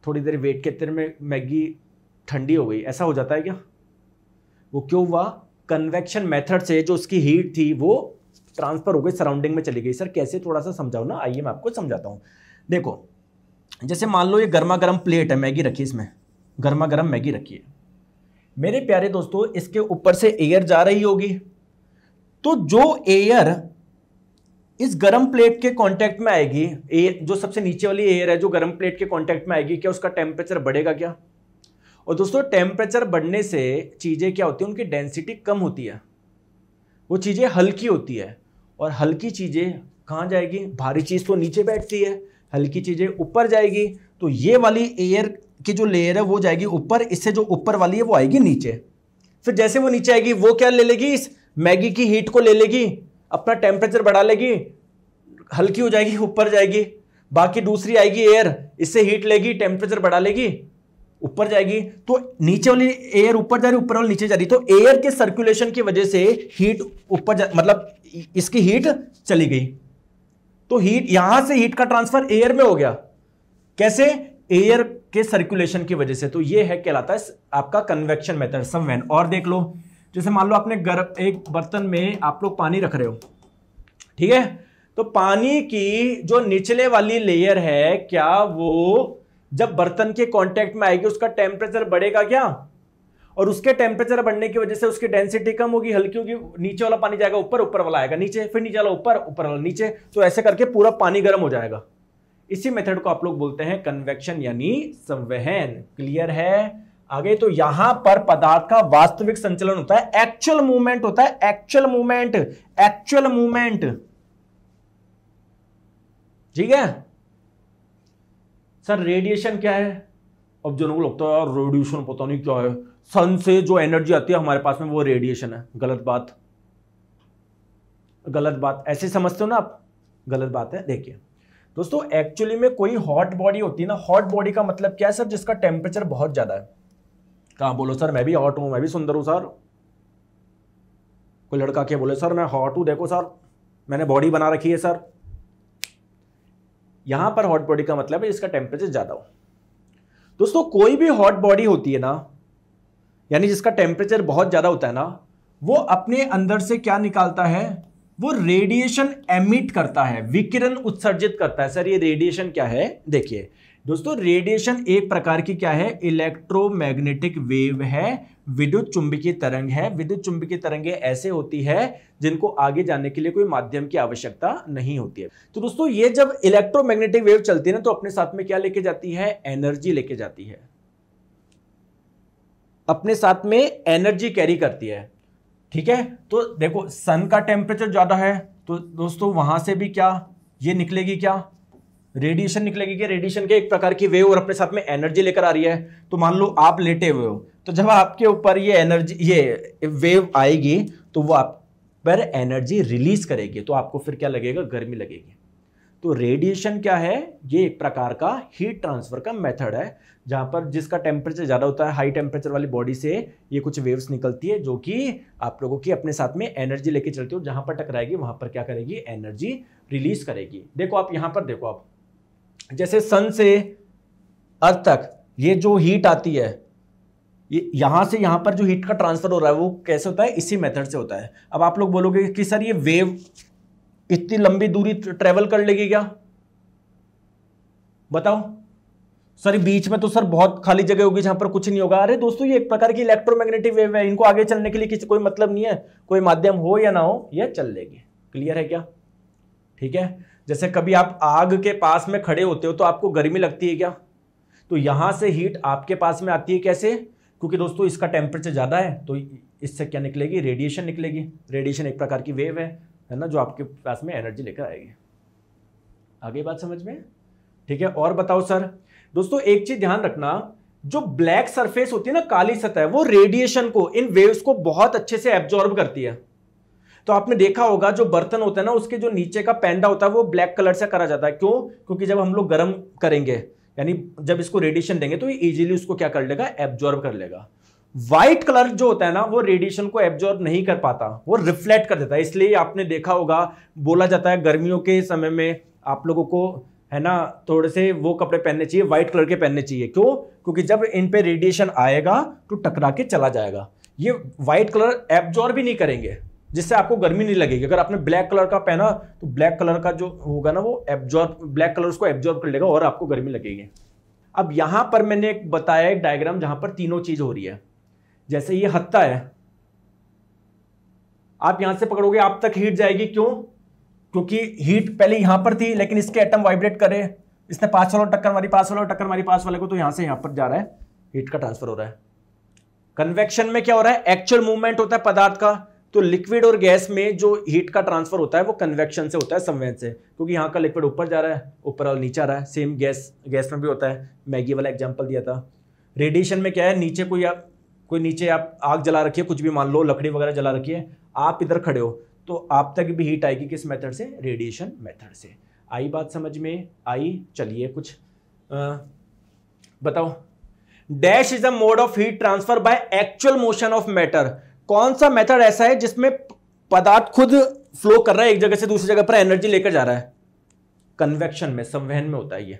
थोड़ी देर वेट के तेरे में मैगी ठंडी हो गई, ऐसा हो जाता है क्या? वो क्यों हुआ? कन्वेक्शन मेथड से जो उसकी हीट थी वो ट्रांसफर हो गई, सराउंडिंग में चली गई। सर कैसे, थोड़ा सा समझाओ ना। आइए मैं आपको समझाता हूं। देखो जैसे मान लो ये गर्मा गर्म प्लेट है, मैगी रखी, इसमें गर्मा गर्म मैगी रखी है मेरे प्यारे दोस्तों, इसके ऊपर से एयर जा रही होगी, तो जो एयर इस गर्म प्लेट के कांटेक्ट में आएगी, जो सबसे नीचे वाली एयर है जो गर्म प्लेट के कांटेक्ट में आएगी, क्या उसका टेम्परेचर बढ़ेगा क्या? और दोस्तों टेम्परेचर बढ़ने से चीजें क्या होती है, उनकी डेंसिटी कम होती है, वो चीजें हल्की होती है, और हल्की चीजें कहां जाएगी? भारी चीज तो नीचे बैठती है, हल्की चीजें ऊपर जाएगी, तो ये वाली एयर की जो लेयर है वो जाएगी ऊपर, इससे जो ऊपर वाली है वो आएगी नीचे। फिर जैसे वो नीचे आएगी वो क्या ले लेगी? इस मैगी की हीट को ले लेगी, अपना टेम्परेचर बढ़ा लेगी, हल्की हो जाएगी, ऊपर जाएगी। बाकी दूसरी आएगी एयर, इससे हीट लेगी, टेम्परेचर बढ़ा लेगी, ऊपर जाएगी। तो नीचे वाली एयर ऊपर जा रही, ऊपर वाली नीचे जा रही, तो एयर के सर्कुलेशन की वजह से हीट ऊपर मतलब इसकी हीट चली गई, तो हीट यहां से हीट का ट्रांसफर एयर में हो गया। कैसे? एयर के सर्कुलेशन की वजह से। तो ये है कहलाता है आपका कन्वेक्शन मेथड, संवहन। और देख लो, जैसे मान लो आपने गर्म एक बर्तन में आप लोग पानी रख रहे हो, ठीक है, तो पानी की जो निचले वाली लेयर है, क्या वो जब बर्तन के कांटेक्ट में आएगी उसका टेम्परेचर बढ़ेगा क्या? और उसके टेम्परेचर बढ़ने की वजह से उसकी डेंसिटी कम होगी, हल्की होगी, नीचे वाला पानी जाएगा ऊपर, ऊपर वाला आएगा नीचे, फिर नीचे वाला ऊपर, ऊपर वाला नीचे, तो ऐसे करके पूरा पानी गर्म हो जाएगा। इसी मेथड को आप लोग बोलते हैं कन्वेक्शन यानी संवहन। क्लियर है? आगे तो यहां पर पदार्थ का वास्तविक संचलन होता है, एक्चुअल मूवमेंट होता है, एक्चुअल मूवमेंट, एक्चुअल मूवमेंट, ठीक है। सर रेडिएशन क्या है? अब जनों को लगता है यार रेडिएशन पता नहीं क्या है, सन से जो एनर्जी आती है हमारे पास में वो रेडिएशन है। गलत बात, गलत बात, ऐसे समझते हो ना आप? गलत बात है। देखिए दोस्तों, एक्चुअली में कोई हॉट बॉडी होती है ना, हॉट बॉडी का मतलब क्या है सर? जिसका टेम्परेचर बहुत ज्यादा है। कहां बोलो सर मैं भी हॉट हूं, मैं भी सुंदर हूं सर। कोई लड़का क्या बोले सर मैं हॉट हूं, देखो सर मैंने बॉडी बना रखी है सर। यहां पर हॉट बॉडी का मतलब है जिसका टेम्परेचर ज्यादा हो। दोस्तों कोई भी हॉट बॉडी होती है ना, यानी जिसका टेम्परेचर बहुत ज्यादा होता है ना, वो अपने अंदर से क्या निकालता है? वो रेडिएशन एमिट करता है, विकिरण उत्सर्जित करता है। सर ये रेडिएशन क्या है? देखिए दोस्तों, रेडिएशन एक प्रकार की क्या है? इलेक्ट्रोमैग्नेटिक वेव है, विद्युत चुंबकीय तरंग है। विद्युत चुंबकीय तरंगें ऐसे होती है जिनको आगे जाने के लिए कोई माध्यम की आवश्यकता नहीं होती है। तो दोस्तों ये जब इलेक्ट्रोमैग्नेटिक वेव चलती है ना, तो अपने साथ में क्या लेके जाती है? एनर्जी लेके जाती है, अपने साथ में एनर्जी कैरी करती है, ठीक है। तो देखो सन का टेम्परेचर ज्यादा है, तो दोस्तों वहां से भी क्या ये निकलेगी? क्या रेडिएशन निकलेगी? क्या रेडिएशन के एक प्रकार की वेव, और अपने साथ में एनर्जी लेकर आ रही है। तो मान लो आप लेटे हुए हो, तो जब आपके ऊपर ये एनर्जी, ये वेव आएगी, तो वो आप पर एनर्जी रिलीज करेगी, तो आपको फिर क्या लगेगा? गर्मी लगेगी। तो रेडिएशन क्या है? ये एक प्रकार का हीट ट्रांसफर का मेथड है, जहां पर जिसका टेम्परेचर ज्यादा होता है, हाई टेम्परेचर वाली बॉडी से ये कुछ वेव्स निकलती है जो कि आप लोगों की अपने साथ में एनर्जी लेके चलती है, जहां पर टकराएगी वहां पर क्या करेगी? एनर्जी रिलीज करेगी। देखो आप यहां पर देखो, आप जैसे सन से अर्थ तक ये जो हीट आती है, ये यहां से यहां पर जो हीट का ट्रांसफर हो रहा है वो कैसे होता है? इसी मेथड से होता है। अब आप लोग बोलोगे कि सर ये वेव इतनी लंबी दूरी ट्रेवल कर लेगी क्या? बताओ सर बीच में तो सर बहुत खाली जगह होगी जहां पर कुछ नहीं होगा। अरे दोस्तों ये एक प्रकार की इलेक्ट्रोमैग्नेटिक वेव है, इनको आगे चलने के लिए किसी कोई मतलब नहीं है, कोई माध्यम हो या ना हो, यह चल लेगी। क्लियर है क्या? ठीक है। जैसे कभी आप आग के पास में खड़े होते हो तो आपको गर्मी लगती है क्या? तो यहां से हीट आपके पास में आती है कैसे? क्योंकि दोस्तों इसका टेम्परेचर ज्यादा है, तो इससे क्या निकलेगी? रेडिएशन निकलेगी। रेडिएशन एक प्रकार की वेव है ना, जो आपके पास में एनर्जी लेकर आएगी। आगे बात समझ में? ठीक है। और बताओ सर, दोस्तों एक चीज ध्यान रखना, जो ब्लैक सरफेस होती है ना, काली सतह, वो रेडिएशन को, इन वेव्स को बहुत अच्छे से एब्जॉर्ब करती है। तो आपने देखा होगा जो बर्तन होता है ना, उसके जो नीचे का पैंडा होता है वो ब्लैक कलर से करा जाता है। क्यों? क्योंकि जब हम लोग गर्म करेंगे, यानी जब इसको रेडिएशन देंगे तो ये इजीली उसको क्या कर लेगा, एब्जॉर्ब कर लेगा। व्हाइट कलर जो होता है ना, वो रेडिएशन को एब्जॉर्ब नहीं कर पाता, वो रिफ्लेक्ट कर देता है। इसलिए आपने देखा होगा, बोला जाता है गर्मियों के समय में आप लोगों को, है ना, थोड़े से वो कपड़े पहनने चाहिए, व्हाइट कलर के पहनने चाहिए। क्यों? क्योंकि जब इन पे रेडिएशन आएगा तो टकरा के चला जाएगा। ये व्हाइट कलर एब्जॉर्ब भी नहीं करेंगे, जिससे आपको गर्मी नहीं लगेगी। अगर आपने ब्लैक कलर का पहना तो ब्लैक कलर का जो होगा ना, वो एब्जॉर्ब, ब्लैक कलर उसको एब्जॉर्ब कर लेगा और आपको गर्मी लगेगी। अब यहां पर मैंने एक बताया एक डायग्राम जहां पर तीनों चीज हो रही है। जैसे ये हत्था है, आप यहां से पकड़ोगे आप तक हीट जाएगी। क्यों? क्योंकि हीट पहले यहां पर थी, लेकिन इसके एटम वाइब्रेट करे, इसने पास वाला टक्कर मारी, पास वाला टक्कर मारी पास वाले को, तो यहां से यहां पर जा रहा है, हीट का ट्रांसफर हो रहा है। कन्वेक्शन में क्या हो रहा है? एक्चुअल मूवमेंट होता है पदार्थ का। तो लिक्विड और गैस में जो हीट का ट्रांसफर होता है वो कन्वेक्शन से होता है, संवहन से। क्योंकि यहाँ का लिक्विड ऊपर जा रहा है, ऊपर और नीचे आ रहा है। सेम गैस में भी होता है, मैगी वाला एग्जांपल दिया था। रेडिएशन में क्या है, नीचे कोई नीचे आप आग जला रखी है, कुछ भी मान लो लकड़ी वगैरह जला रखी है, आप इधर खड़े हो तो आप तक भी हीट आएगी। किस मेथड से? रेडिएशन मेथड से। आई बात समझ में आई? चलिए कुछ बताओ। Dash is a mode of heat transfer by actual motion of matter. कौन सा मेथड ऐसा है जिसमें पदार्थ खुद फ्लो कर रहा है, एक जगह से दूसरी जगह पर एनर्जी लेकर जा रहा है? कन्वेक्शन में, संवहन में होता है ये।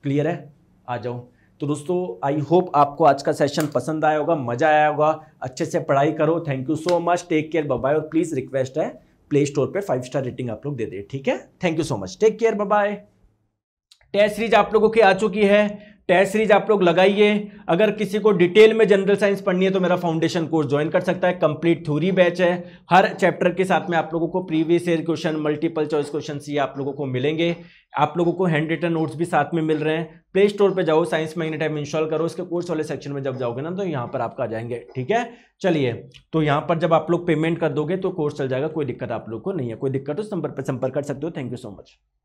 क्लियर है? आ जाओ। तो दोस्तों आई होप आपको आज का सेशन पसंद आया होगा, मजा आया होगा। अच्छे से पढ़ाई करो। Thank you so much, take care, bye bye. और प्लीज रिक्वेस्ट है, प्ले स्टोर पे 5 स्टार रेटिंग आप लोग दे दे, ठीक है? Thank you so much, take care, bye bye. Test series आप लोगों की आ चुकी है, टेस्ट सीरीज आप लोग लगाइए। अगर किसी को डिटेल में जनरल साइंस पढ़नी है तो मेरा फाउंडेशन कोर्स ज्वाइन कर सकता है। कंप्लीट थ्योरी बैच है। हर चैप्टर के साथ में आप लोगों को previous year question, multiple choice question ये आप लोगों को मिलेंगे। आप लोगों को हैंड रिटन नोट्स भी साथ में मिल रहे हैं। प्ले स्टोर पे जाओ, साइंस मैग्नेट इंस्टॉल करो। इसके कोर्स वाले सेक्शन में जब जाओगे ना तो यहाँ पर आपका आ जाएंगे, ठीक है? चलिए, तो यहाँ पर जब आप लोग पेमेंट कर दोगे तो कोर्स चल जाएगा, कोई दिक्कत आप लोग को नहीं है। कोई दिक्कत हो संपर्क कर सकते हो। Thank you so much.